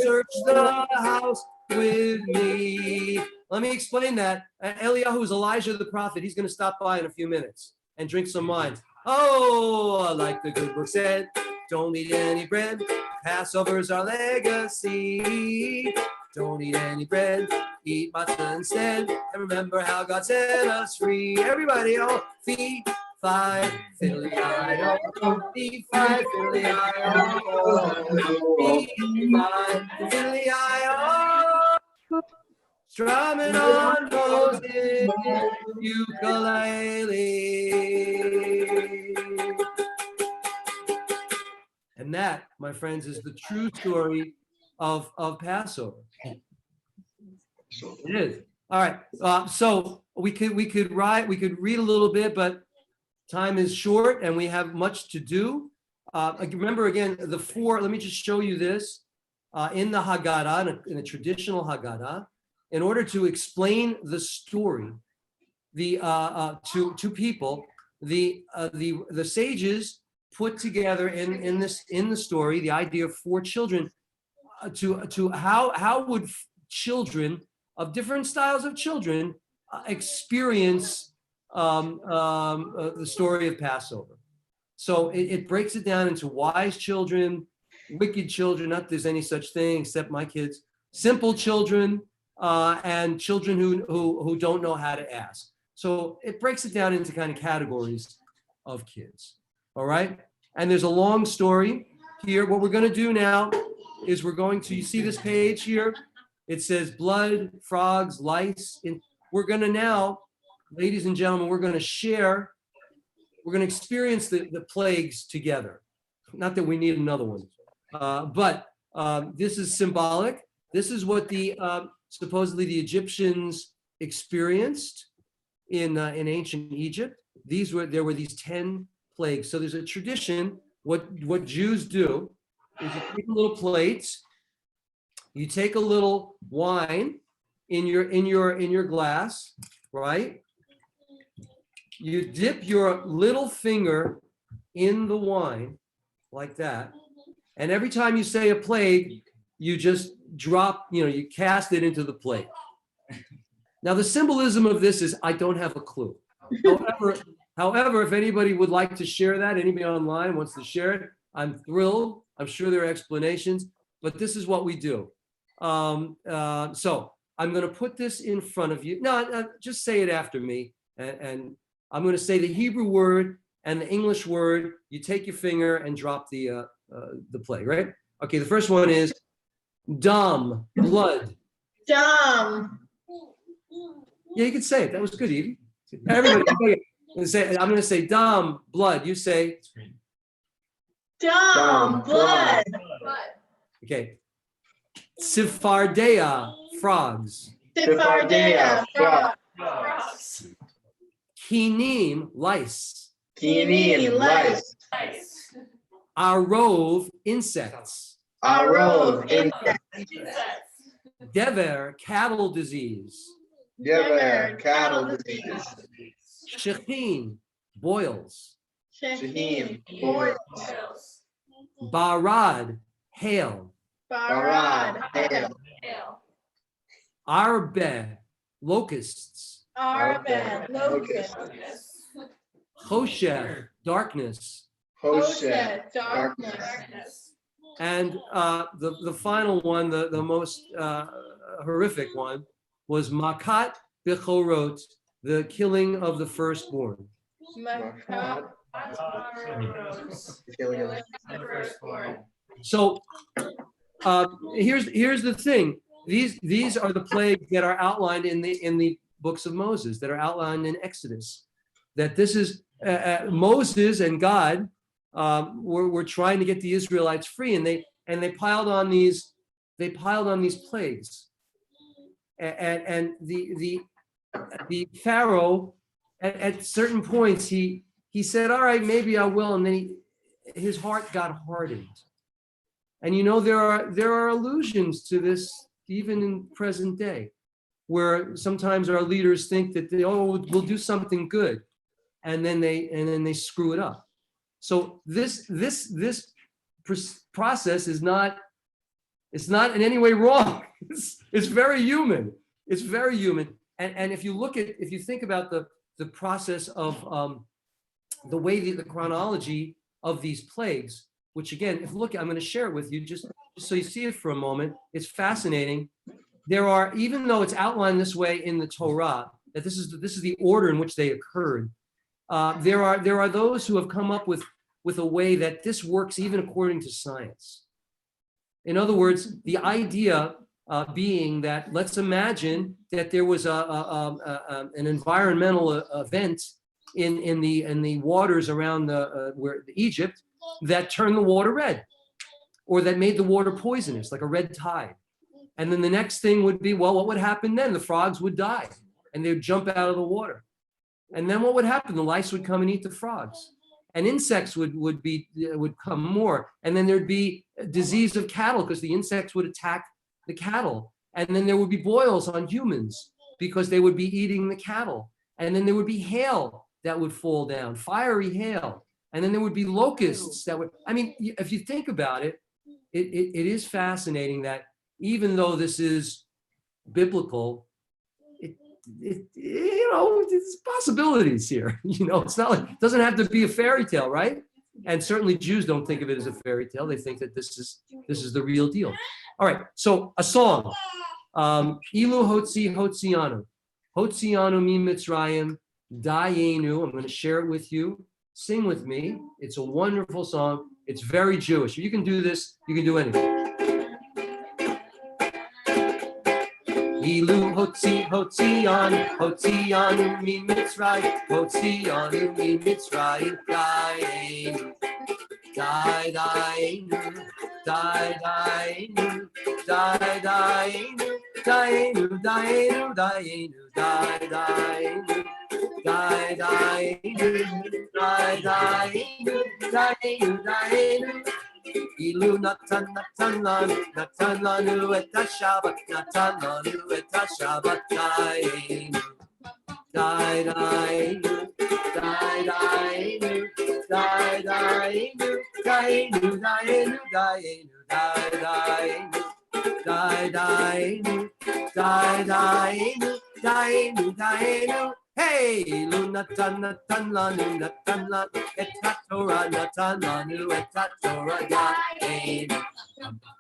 Speaker 1: search the house with me. Let me explain that. Eliyahu is Elijah the prophet. He's going to stop by in a few minutes and drink some wine. Oh, like the good book said, don't eat any bread. Passover's our legacy. Don't eat any bread. Eat matzah instead. And remember how God set us free. Everybody, oh, feed. 5, fiddly-I-O, B5, fiddly-I-O, B5, fiddly-I-O, strumming on Moses' ukulele. And that, my friends, is the true story of Passover. It is. All right. So we could read a little bit, but time is short and we have much to do. Remember again, the 4, let me just show you this. In the Haggadah, in a traditional Haggadah, in order to explain the story to people, the sages put together in the story the idea of 4 children to how would children of different styles of children experience the story of Passover. So it breaks it down into wise children, wicked children, not that there's any such thing except my kids, simple children, and children who don't know how to ask. So it breaks it down into kind of categories of kids. All right. And there's a long story here. What we're going to do now is you see this page here? It says blood, frogs, lice. And we're going to now, ladies and gentlemen, we're going to experience the plagues together. Not that we need another one, but this is symbolic. This is what supposedly the Egyptians experienced in ancient Egypt. There were these 10 plagues. So there's a tradition. What Jews do is you take a little plate, you take a little wine in your glass, right? You dip your little finger in the wine like that. And every time you say a plague, you just drop, you cast it into the plate. Now, the symbolism of this is, I don't have a clue. However, if anybody would like to share that, anybody online wants to share it, I'm thrilled. I'm sure there are explanations, but this is what we do. So I'm going to put this in front of you. No, just say it after me. And I'm going to say the Hebrew word and the English word. You take your finger and drop the plague, right? Okay, the first one is dam, blood.
Speaker 4: Dam.
Speaker 1: Yeah, you can say it. That was good, Evie. Everybody, I'm going to say dam, blood. You say.
Speaker 4: Dam, blood.
Speaker 1: Okay. Sifardea, frogs.
Speaker 4: Sifardea, frog.
Speaker 3: Frogs.
Speaker 1: Kinim, lice.
Speaker 4: Kini, lice.
Speaker 1: Arov, insects.
Speaker 4: Arov, insect.
Speaker 1: Dever, cattle disease.
Speaker 5: Dever, cattle disease.
Speaker 1: Shechin, boils.
Speaker 4: Shaheen,
Speaker 3: Boils.
Speaker 1: Barad, hail.
Speaker 4: Barad, hail.
Speaker 1: Arbe, locusts.
Speaker 4: Arbed, locust.
Speaker 1: Choshech, darkness.
Speaker 4: Hoshet, darkness.
Speaker 1: And the final one, the most horrific one, was Makat Bechorot, the killing of the firstborn.
Speaker 4: Makat,
Speaker 1: So here's the thing. These are the plagues that are outlined in the books of Moses, that are outlined in Exodus. That this is Moses and God were trying to get the Israelites free, and they piled on these plagues, and the Pharaoh at certain points he said, all right, maybe I will, and then his heart got hardened. And there are allusions to this even in present day, where sometimes our leaders think that we'll do something good, and then they screw it up. So this process is not in any way wrong. It's very human. It's very human. And if you think about the process of the way the chronology of these plagues, which again, I'm going to share it with you just so you see it for a moment. It's fascinating. There are, even though it's outlined this way in the Torah, that this is the order in which they occurred. There are those who have come up with a way that this works even according to science. In other words, the idea being that, let's imagine that there was an environmental event in the waters around Egypt that turned the water red, or that made the water poisonous, like a red tide. And then the next thing would be, well, what would happen then? The frogs would die and they would jump out of the water. And then what would happen? The lice would come and eat the frogs. And insects would come more. And then there'd be a disease of cattle because the insects would attack the cattle. And then there would be boils on humans because they would be eating the cattle. And then there would be hail that would fall down, fiery hail. And then there would be locusts that would, if you think about it, it is fascinating that even though this is biblical, there's possibilities here. It's not like, it doesn't have to be a fairy tale, right? And certainly Jews don't think of it as a fairy tale. They think that this is the real deal. All right, so a song. Ilu Hotzi Hotzianu. Hotzianu mi Mitzrayim Dayenu. I'm going to share it with you. Sing with me. It's a wonderful song. It's very Jewish. You can do this. You can do anything. Ilu Hotzi Hotzianu mi Mitzrayim. Hotzianu mi Mitzrayim Dayenu. Dayenu. Dayenu. Dayenu. Dayenu. Dayenu. Dayenu. Dayenu. Dayenu. Ilu natan lanu et Shabbat, natan lanu et Shabbat, dayenu. Dayenu. Dayenu. Dayenu. Dayenu. Dayenu. Dayenu. Dayenu. Dayenu. Dayenu. Hey, Natan lanu et Torah, Natan lanu et Torah, Dayenu.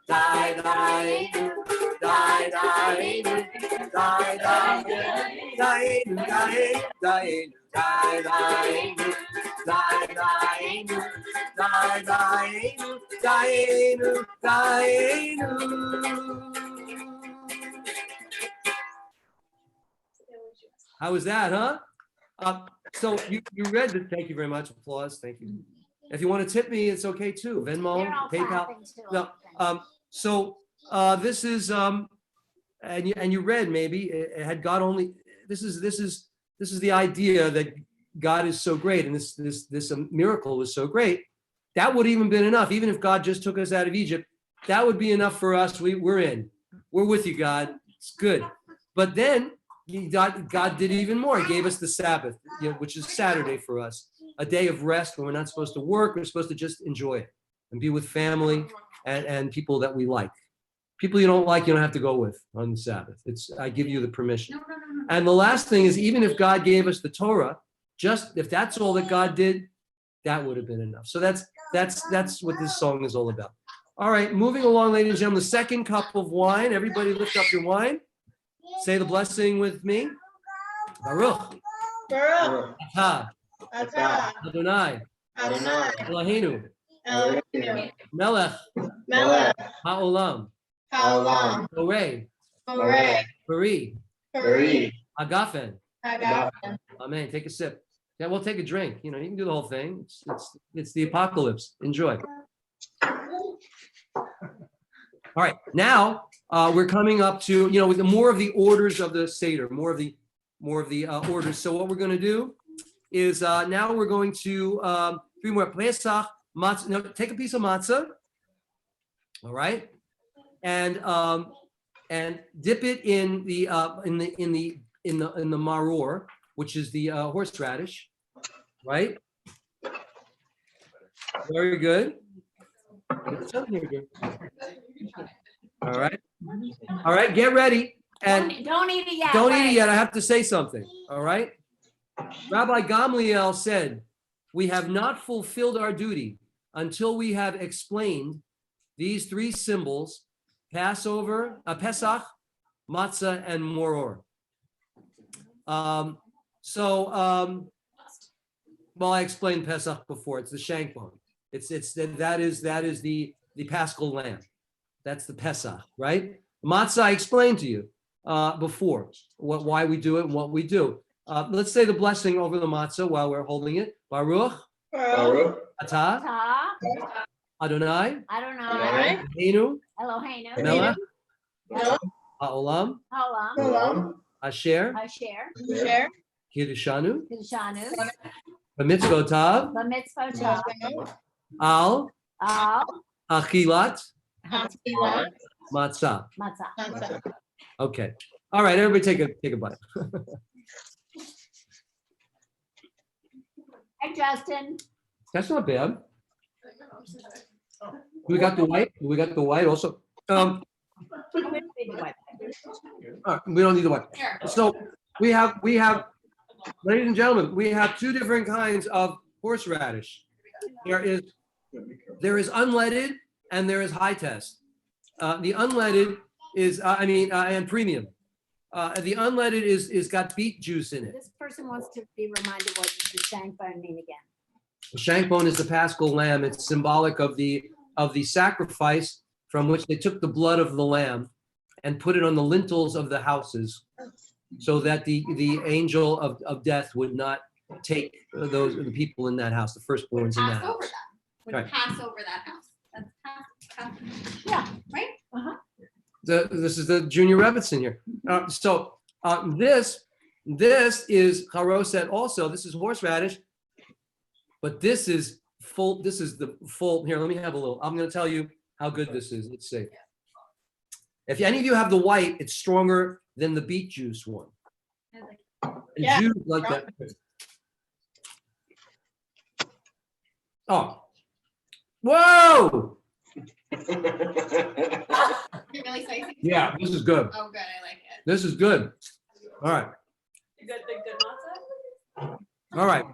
Speaker 1: Dayenu. Dayenu. Dayenu. Dayenu. How was that, huh? So you read the, thank you very much, applause, thank you. If you want to tip me, it's okay too, Venmo,
Speaker 2: They're all
Speaker 1: PayPal.
Speaker 2: clapping too.
Speaker 1: No, so this is, and you read maybe, it had God only, this is the idea that God is so great, and this miracle was so great. That would even been enough, even if God just took us out of Egypt, that would be enough for us. We're in. We're with you, God. It's good. But then God did even more. He gave us the Sabbath, which is Saturday for us, a day of rest when we're not supposed to work. We're supposed to just enjoy it and be with family and people that we like. People you don't like, you don't have to go with on the Sabbath. I give you the permission. And the last thing is, even if God gave us the Torah, just if that's all that God did, that would have been enough. So that's what this song is all about. All right, moving along, ladies and gentlemen, the second cup of wine. Everybody lift up your wine. Say the blessing with me. Baruch.
Speaker 4: Baruch.
Speaker 1: Atah.
Speaker 4: Atah.
Speaker 1: Adonai.
Speaker 4: Adonai.
Speaker 1: Eloheinu.
Speaker 4: Eloheinu.
Speaker 1: Melech.
Speaker 4: Melech.
Speaker 1: Ha'olam.
Speaker 4: Haolam.
Speaker 1: Borei.
Speaker 4: Borei.
Speaker 1: Bari.
Speaker 4: Bari.
Speaker 1: Agafen.
Speaker 4: Agafen.
Speaker 1: Amen. Take a sip. Yeah, we'll take a drink. You can do the whole thing. It's the apocalypse. Enjoy. All right. Now we're coming up to with more of the orders of the Seder, more of the orders. So what we're going to do is now we're going to three more Pesach matzah. No, take a piece of matzah. All right, and dip it in the maror, which is the horseradish. Right. Very good. All right, get ready. And
Speaker 2: don't eat it yet.
Speaker 1: Don't eat it yet. I have to say something. All right. Rabbi Gamliel said, "We have not fulfilled our duty until we have explained these three symbols: Passover, Pesach, matzah, and moror." Well, I explained Pesach before. It's the shank bone. That is the Paschal lamb. That's the Pesach, right? Matzah, I explained to you before why we do it and what we do. Let's say the blessing over the matzah while we're holding it. Baruch.
Speaker 4: Baruch.
Speaker 1: Atah. Adonai.
Speaker 4: Adonai.
Speaker 1: Eloheinu.
Speaker 2: Eloheinu.
Speaker 1: Melech. Ha'olam.
Speaker 4: Haolam.
Speaker 1: Asher.
Speaker 4: Asher.
Speaker 1: Kiddushanu.
Speaker 2: Kiddushanu.
Speaker 1: B'mitzvotav.
Speaker 2: B'mitzvotav.
Speaker 1: Al. Achilat.
Speaker 4: Achilat.
Speaker 1: Matzah.
Speaker 4: Matzah.
Speaker 1: Okay. All right. Everybody take a bite.
Speaker 2: Hey, Justin.
Speaker 1: That's not bad. We got the white. We got the white also. All right, we don't need the white. So we have, ladies and gentlemen, we have two different kinds of horseradish. There is unleaded and there is high test. The unleaded is, and premium. The unleaded is got beet juice in it.
Speaker 2: This person wants to be reminded what the shank bone mean again.
Speaker 1: The shank bone is the Paschal lamb. It's symbolic of the sacrifice from which they took the blood of the lamb and put it on the lintels of the houses, so that the angel of death would not take the people in that house, the firstborns in that house.
Speaker 3: Would pass over that house. That's
Speaker 2: Yeah.
Speaker 3: Right?
Speaker 1: This is the Junior Rebbitzin here. This is charoset also. This is horseradish, but this is full. This is the full. Here, let me have a little. I'm going to tell you how good this is. Let's see. If any of you have the white, it's stronger than the beet juice one. And Jews like that. Oh. Whoa!
Speaker 3: Really spicy?
Speaker 1: Yeah, this is good.
Speaker 3: Oh, good. I like it.
Speaker 1: This is good. All right.
Speaker 3: Good matzah?
Speaker 1: All right.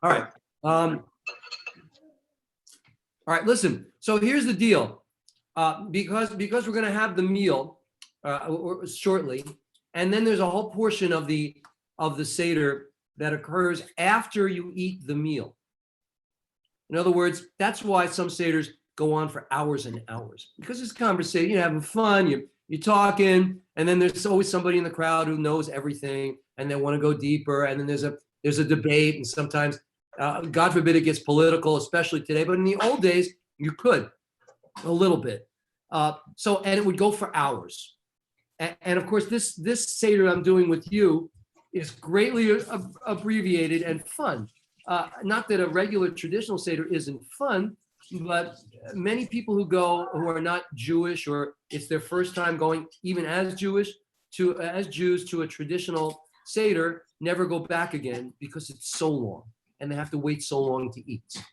Speaker 1: All right. All right, listen. So here's the deal. Because we're going to have the meal shortly, and then there's a whole portion of the Seder that occurs after you eat the meal. In other words, that's why some Seders go on for hours and hours, because it's conversation, you're having fun, you're talking, And then there's always somebody in the crowd who knows everything and they want to go deeper. And then there's a debate, and sometimes, God forbid, it gets political, especially today. But in the old days, you could a little bit. And it would go for hours. And of course, this Seder I'm doing with you is greatly abbreviated and fun. Not that a regular traditional Seder isn't fun, but many people who go who are not Jewish, or it's their first time going, even as Jews, to a traditional Seder, never go back again because it's so long and they have to wait so long to eat. It's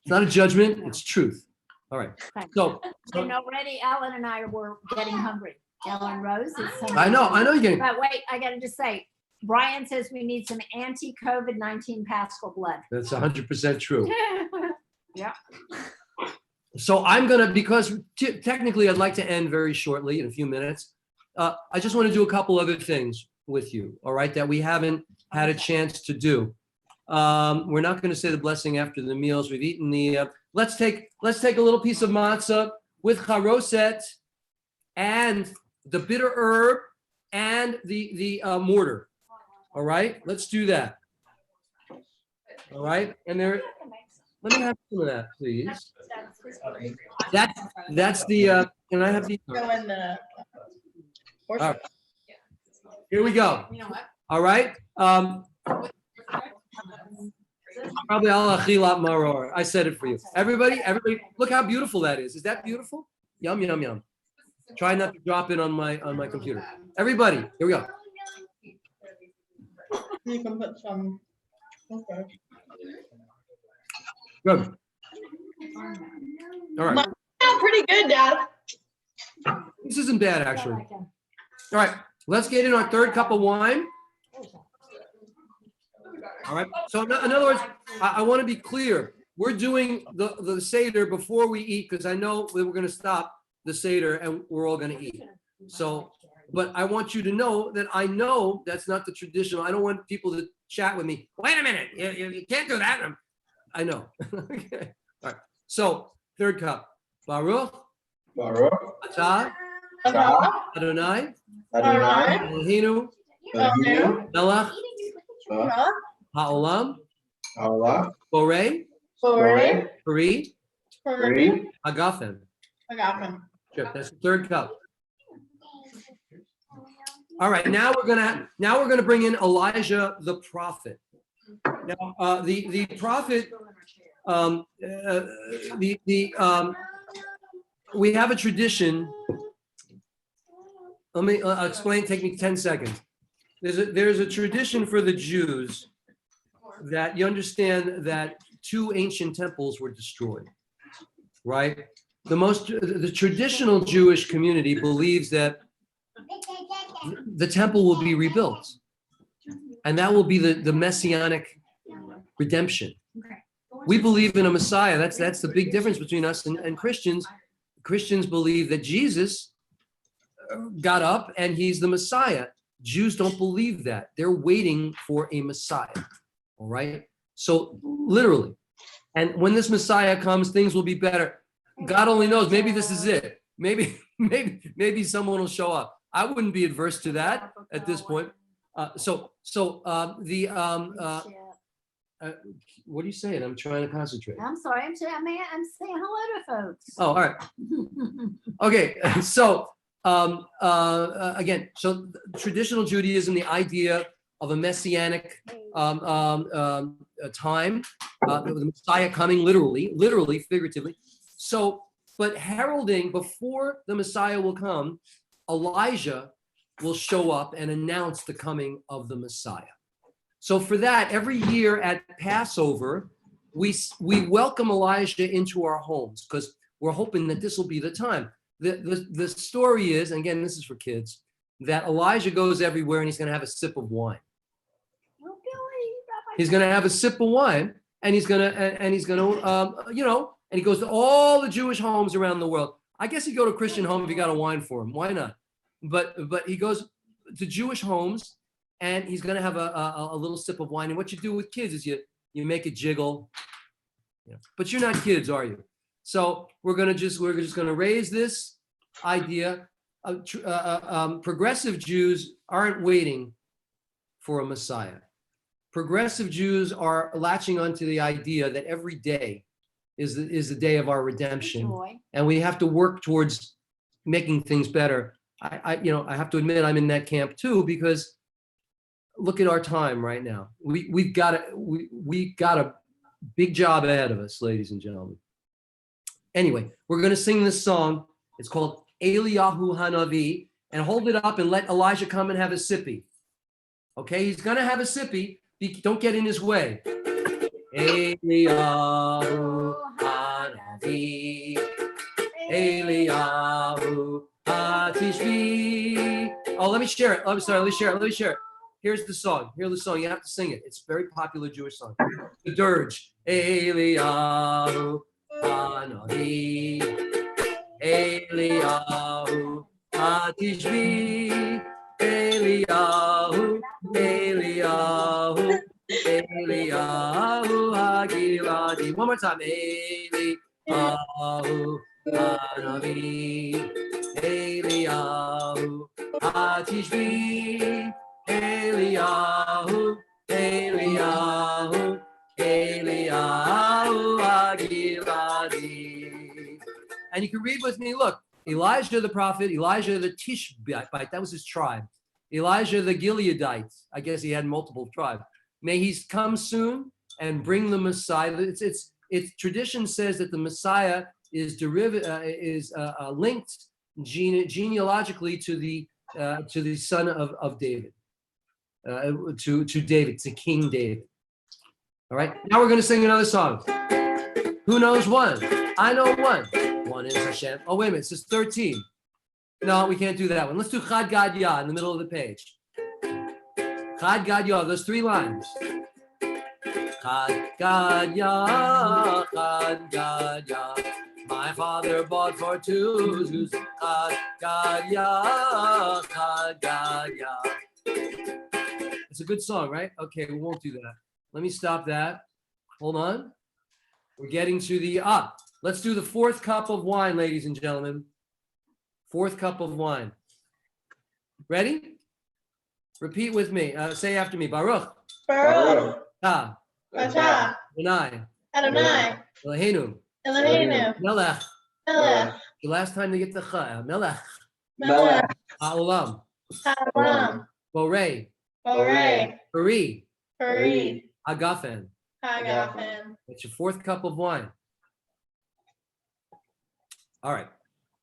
Speaker 1: not a judgment, it's truth. All right. So
Speaker 2: And already Ellen and I were getting hungry. Ellen Rose is hungry.
Speaker 1: I know you're getting.
Speaker 2: But wait, I gotta just say, Brian says we need some anti-COVID-19 Paschal blood.
Speaker 1: That's 100% true.
Speaker 2: Yeah.
Speaker 1: So I'm gonna, because technically I'd like to end very shortly in a few minutes. I just want to do a couple other things with you, all right, that we haven't had a chance to do. We're not going to say the blessing after the meals. We've eaten the. Let's take a little piece of matzah with charoset and the bitter herb and the mortar. All right, let's do that. All right, and there. Let me have some of that, please. That's the. Can I have the?
Speaker 4: Go in the.
Speaker 1: All right. Here we go. All right. Probably al achilat maror. I said it for you. Everybody, look how beautiful that is. Is that beautiful? Yum, yum, yum. Try not to drop it on my computer. Everybody, here we go.
Speaker 4: You can put some. Okay.
Speaker 1: Good. All right.
Speaker 4: Sound pretty good, Dad.
Speaker 1: This isn't bad, actually. All right. Let's get in our third cup of wine. All right. So in other words, I want to be clear. We're doing the Seder before we eat, because I know we were going to stop the Seder and we're all going to eat. So, but I want you to know that I know that's not the traditional. I don't want people to chat with me. Wait a minute. You can't do that. I know. Okay. All right. So third cup. Baruch.
Speaker 5: Baruch.
Speaker 1: Atah. Adonai.
Speaker 5: Adonai.
Speaker 1: Eloheinu.
Speaker 5: Eloheinu.
Speaker 1: Melech. Ha'olam.
Speaker 5: Allah.
Speaker 1: Borei.
Speaker 5: Borei.
Speaker 1: Peri.
Speaker 5: Peri.
Speaker 1: Hagafen. Sure, that's the third cup. All right, now we're gonna bring in Elijah the prophet. Now, the prophet, we have a tradition. Let me explain. Take me 10 seconds. There's a tradition for the Jews that you understand that 2 ancient temples were destroyed, right? The traditional Jewish community believes that the temple will be rebuilt, and that will be the messianic redemption. We believe in a Messiah. That's the big difference between us and Christians. Christians believe that Jesus got up and he's the Messiah. Jews don't believe that. They're waiting for a Messiah. All right. So literally, and when this Messiah comes, things will be better. God only knows. Maybe this is it. Maybe someone will show up. I wouldn't be adverse to that at this point. What are you saying? I'm trying to concentrate.
Speaker 2: I'm sorry. I'm saying hello to folks.
Speaker 1: Oh, all right. Okay. So again, so traditional Judaism, the idea of a messianic time, the Messiah coming literally, figuratively. So, but heralding before the Messiah will come, Elijah will show up and announce the coming of the Messiah. So for that, every year at Passover, we welcome Elijah into our homes because we're hoping that this will be the time. The story is, and again, this is for kids, that Elijah goes everywhere and he's going to have a sip of wine. He's going to have a sip of wine, and he's going to, and he goes to all the Jewish homes around the world. I guess he'd go to a Christian home if he got a wine for him. Why not? But he goes to Jewish homes, and he's going to have a little sip of wine. And what you do with kids is you make it jiggle. But you're not kids, are you? So we're just going to raise this idea progressive Jews aren't waiting for a Messiah. Progressive Jews are latching onto the idea that every day is the day of our redemption, and we have to work towards making things better. I have to admit I'm in that camp too, because look at our time right now. We've got a big job ahead of us, ladies and gentlemen. Anyway, we're going to sing this song. It's called Eliyahu Hanavi, and hold it up and let Elijah come and have a sippy. Okay, he's going to have a sippy. Don't get in his way. Eliyahu Hanavi, Eliyahu Hatishvi. Oh, let me share it. Let me share it. Here's the song. Hear the song. You have to sing it. It's a very popular Jewish song. The dirge. Eliyahu Hanavi, Eliyahu Hatishvi, Eliyahu, Eliyahu, Eliyahu Hagiladi. One more time. Eliyahu Hanavi, Eliyahu Hatishvi, Eliyahu, Eliyahu, Eliyahu Hagiladi. And you can read with me. Look, Elijah the prophet, Elijah the Tishbite, that was his tribe. Elijah the Gileadite, I guess he had multiple tribes. May he come soon and bring the Messiah. It's tradition says that the Messiah is linked genealogically to the son of David, to David, to King David. All right, now we're going to sing another song. Who knows one? I know one. One is Hashem. Oh, wait a minute, it says 13. No, we can't do that one. Let's do Chad Gad Yah in the middle of the page. Chad Gad Yah, those 3 lines. Chad Gad Yah, Chad Gad Yah. My father bought for 2 Jews. Chad Gad Yah, Chad Gad Yah. It's a good song, right? Okay, we won't do that. Let me stop that. Hold on. We're getting to the let's do the 4th cup of wine, ladies and gentlemen. 4th cup of wine. Ready? Repeat with me. Say after me. Baruch.
Speaker 4: Baruch.
Speaker 1: Ta.
Speaker 4: Atah.
Speaker 1: Adonai.
Speaker 4: Adonai.
Speaker 1: Eloheinu.
Speaker 4: Eloheinu.
Speaker 1: Melech.
Speaker 4: Melech.
Speaker 1: The last time to get the cha. Melech.
Speaker 4: Melech.
Speaker 1: Ha'olam.
Speaker 4: Ha'olam.
Speaker 1: Borei.
Speaker 4: Borei.
Speaker 1: Peri.
Speaker 4: Peri.
Speaker 1: Hagafen.
Speaker 4: Hagafen.
Speaker 1: That's your 4th cup of wine. All right.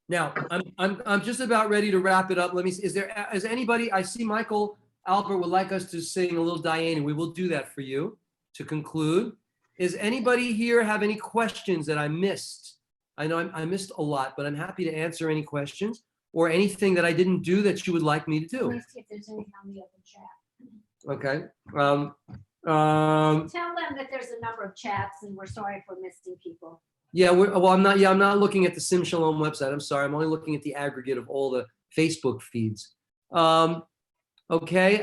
Speaker 1: Now I'm just about ready to wrap it up. Let me see. Is anybody? I see Michael Albert would like us to sing a little Diana. We will do that for you to conclude. Is anybody here have any questions that I missed? I know I missed a lot, but I'm happy to answer any questions or anything that I didn't do that you would like me to do.
Speaker 2: Let me see if there's anything on the open chat.
Speaker 1: Okay.
Speaker 2: Tell them that there's a number of chats and we're sorry for missing people.
Speaker 1: Yeah, I'm not looking at the Sim Shalom website. I'm sorry. I'm only looking at the aggregate of all the Facebook feeds. Okay.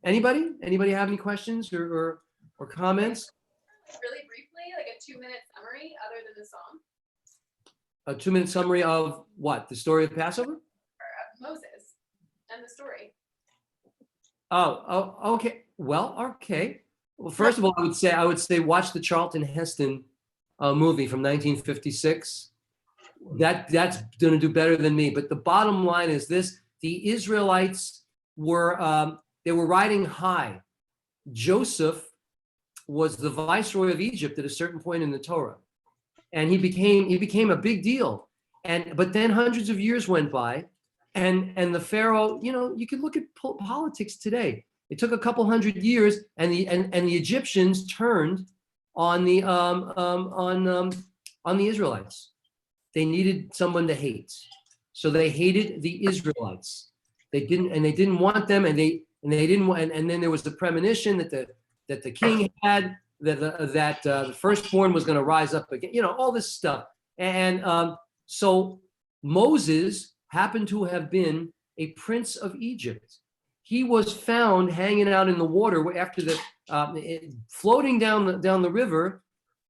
Speaker 1: Anybody have any questions or comments?
Speaker 3: Really briefly, like a 2-minute summary other than the song.
Speaker 1: A 2-minute summary of what? The story of Passover?
Speaker 3: Or of Moses and the story.
Speaker 1: Oh, okay. Well, okay. Well, first of all, I would say watch the Charlton Heston movie from 1956. That's going to do better than me. But the bottom line is this: the Israelites were riding high. Joseph was the viceroy of Egypt at a certain point in the Torah, and he became a big deal. But then hundreds of years went by, and the Pharaoh. You could look at politics today. It took a couple hundred years, and the Egyptians turned on the Israelites. They needed someone to hate, so they hated the Israelites. They didn't want them, and then there was the premonition that the king had that the firstborn was going to rise up again. All this stuff, and so Moses happened to have been a prince of Egypt. He was found hanging out in the water after floating down the river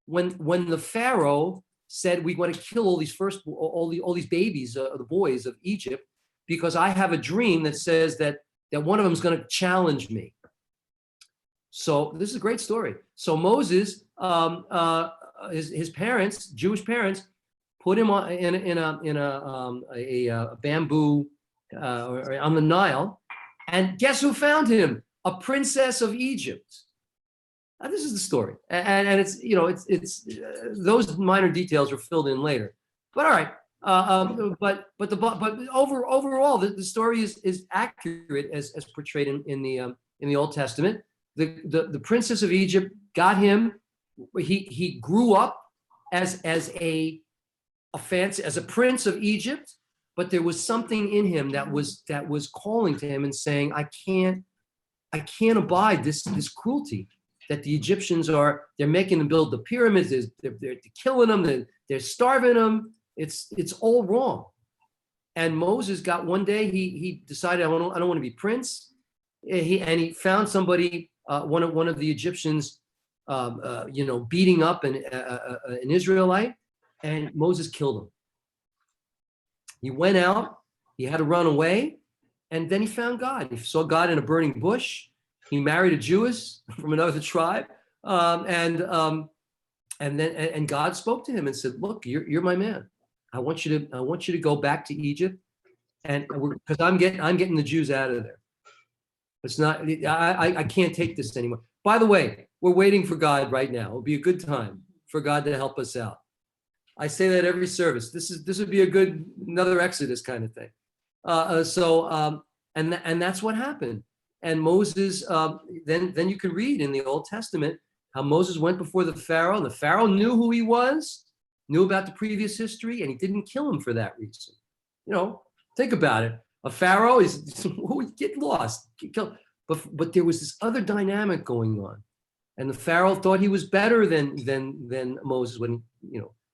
Speaker 1: when the Pharaoh said, "We want to kill all these babies, the boys of Egypt." because I have a dream that says that one of them is going to challenge me. So this is a great story. So Moses, his parents, Jewish parents, put him on in a bamboo or on the Nile, and guess who found him? A princess of Egypt. Now, this is the story, and it's it's those minor details are filled in later. But all right, but overall the story is accurate as portrayed in the Old Testament. The princess of Egypt got him. He grew up as a prince of Egypt, but there was something in him that was calling to him and saying, I can't abide this cruelty that the Egyptians they're making them build the pyramids, they're killing them, they're starving them. It's all wrong. And Moses got one day, he decided, I don't want to be prince. He found somebody, one of the Egyptians, beating up an Israelite, and Moses killed him. He went out, he had to run away, and then he found God. He saw God in a burning bush. He married a Jewess from another tribe, and God spoke to him and said, "Look, you're my man. I want you to go back to Egypt, and because I'm getting the Jews out of there. It's not I can't take this anymore." By the way, we're waiting for God right now. It'll be a good time for God to help us out. I say that every service. This would be another Exodus kind of thing. And that's what happened. And Moses, then you can read in the Old Testament how Moses went before the Pharaoh, and the Pharaoh knew who he was, knew about the previous history, and he didn't kill him for that reason. Think about it. A Pharaoh get lost, get killed. But there was this other dynamic going on, and the Pharaoh thought he was better than Moses when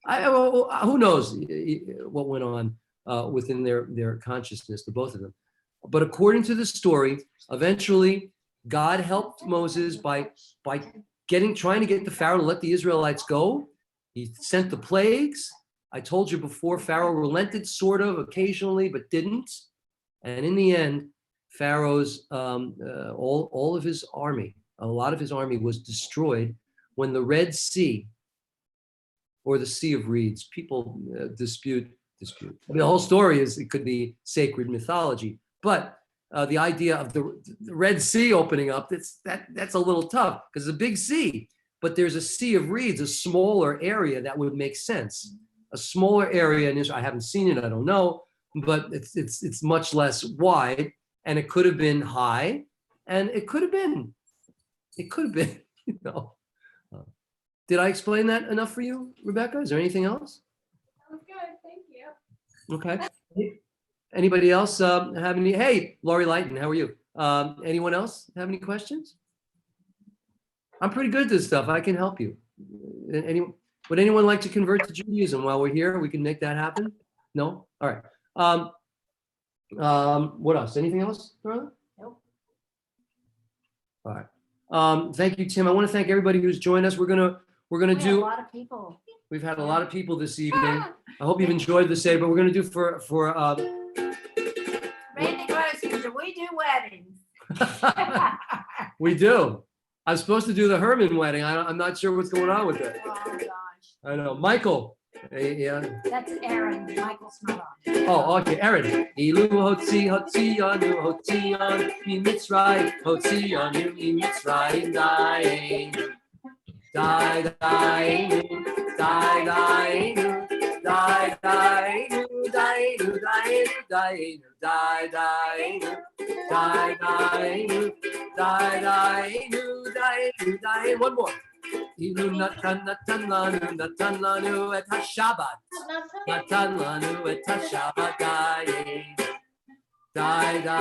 Speaker 1: who knows what went on within their consciousness, the both of them. But according to the story, eventually God helped Moses by trying to get the Pharaoh to let the Israelites go. He sent the plagues. I told you before, Pharaoh relented sort of occasionally, but didn't. And in the end, Pharaoh's all of his army, a lot of his army was destroyed when the Red Sea, or the Sea of Reeds, people dispute. The whole story it could be sacred mythology, but the idea of the Red Sea opening up, that's a little tough because it's a big sea, but there's a Sea of Reeds, a smaller area that would make sense. A smaller area in Israel. I haven't seen it, I don't know, but it's much less wide, and it could have been high, and it could have been, Did I explain that enough for you, Rebecca? Is there anything else?
Speaker 3: That was good, thank you.
Speaker 1: Okay. Anybody else have any? Hey, Lori Lighton, how are you? Anyone else have any questions? I'm pretty good at this stuff. I can help you. Would anyone like to convert to Judaism while we're here? We can make that happen. No? All right. What else? Anything else, Carla?
Speaker 2: Nope.
Speaker 1: All right. Thank you, Tim. I want to thank everybody who's joined us. We're gonna do.
Speaker 2: A lot of people.
Speaker 1: We've had a lot of people this evening. I hope you've enjoyed the Seder, but we're gonna do for
Speaker 2: Randy Grossman, do we do weddings?
Speaker 1: we do. I'm supposed to do the Herman wedding. I'm not sure what's going on with it.
Speaker 2: Oh, gosh.
Speaker 1: I know. Michael. Yeah.
Speaker 2: That's Aaron. Michael's not on.
Speaker 1: Oh, okay. Aaron. Ilu hotzi anu hotzi on mi mitzray hotzi anu mi mitzray dainu dainu dainu dainu dainu dainu dainu dainu dainu dainu. One more. Ilu natan lanu et hashabat. Natan lanu et hashabat dainu dainu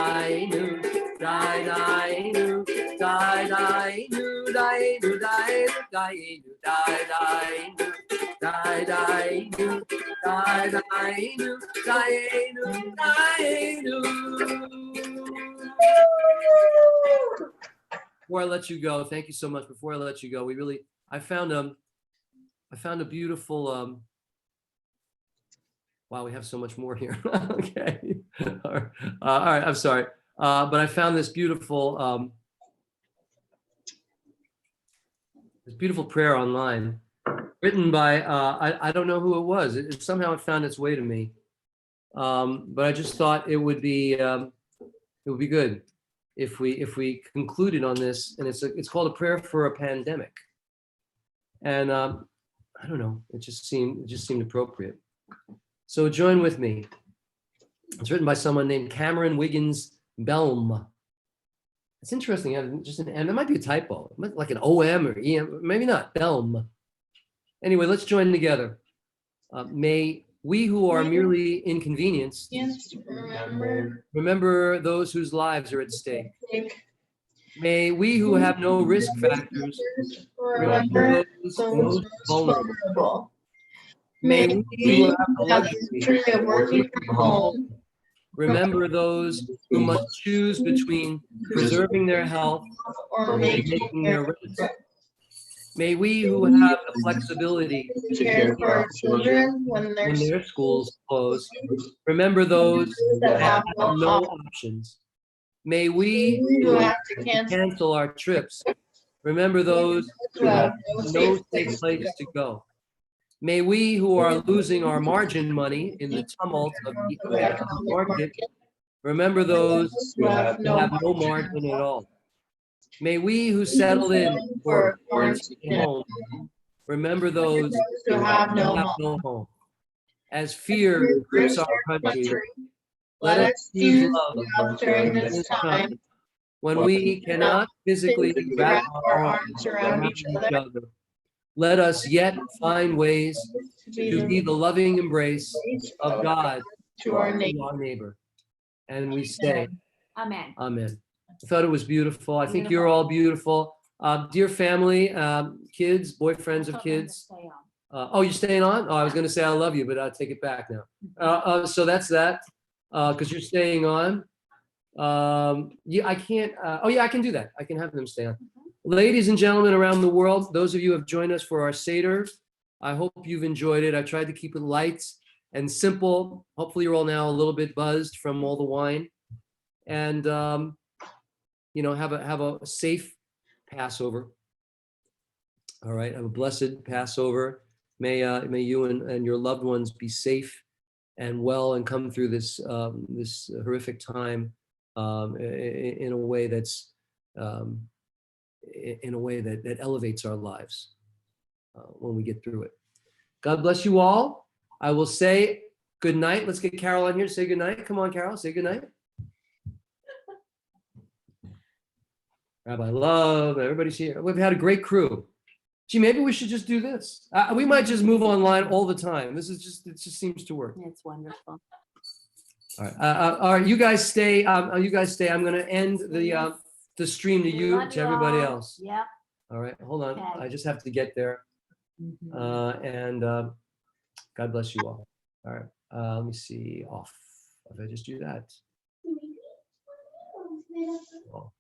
Speaker 1: dainu dainu dainu Before I let you go, thank you so much. Before I let you go, I found a beautiful, Wow, we have so much more here. Okay. All right. I'm sorry. But I found this beautiful prayer online written by, I don't know who it was. Somehow it found its way to me. But I just thought it would be good if we concluded on this. And it's called a prayer for a pandemic. And I don't know, it just seemed appropriate. So join with me. It's written by someone named Cameron Wiggins Belm. It's interesting. Just and it might be a typo, like an OM or EM, maybe not. Belm. Anyway, let's join together. May we who are merely inconvenienced remember those whose lives are at stake. May we who have no risk factors remember those most vulnerable. May we who have the luxury of working from home remember those who must choose between preserving their health or making their rent. May we who have the flexibility to care for our children when their schools close remember those that have no options. May we who have to cancel our trips remember those who have no safe place to go. May we who are losing our margin money in the tumult of the market remember those who have no margin at all. May we who settled in for quarantine home remember those who have no home. As fear grips our country, let us choose love during this time when we cannot physically wrap our arms around each other. Let us yet find ways to be the loving embrace of God to our neighbor. And we say,
Speaker 2: Amen.
Speaker 1: Amen. I thought it was beautiful. I think you're all beautiful. Dear family, kids, boyfriends of kids. Oh, you're staying on? Oh, I was going to say I love you, but I'll take it back now. So that's that, because you're staying on. Yeah, I can't. Oh, yeah, I can do that. I can have them stay on. Ladies and gentlemen around the world, those of you who have joined us for our Seder, I hope you've enjoyed it. I tried to keep it light and simple. Hopefully you're all now a little bit buzzed from all the wine. And, have a safe Passover. All right, have a blessed Passover. May you and your loved ones be safe and well and come through this horrific time in a way that's that elevates our lives when we get through it. God bless you all. I will say good night. Let's get Carol on here to say good night. Come on, Carol, say good night. Rabbi Love, everybody's here. We've had a great crew. Gee, maybe we should just do this. We might just move online all the time. It just seems to work.
Speaker 2: It's wonderful.
Speaker 1: All right, you guys stay. I'm going to end the stream to everybody else.
Speaker 2: Yep.
Speaker 1: All right, hold on.
Speaker 2: Okay.
Speaker 1: I just have to get there. And God bless you all. All right, let me see. Off. If I just do that. Oh.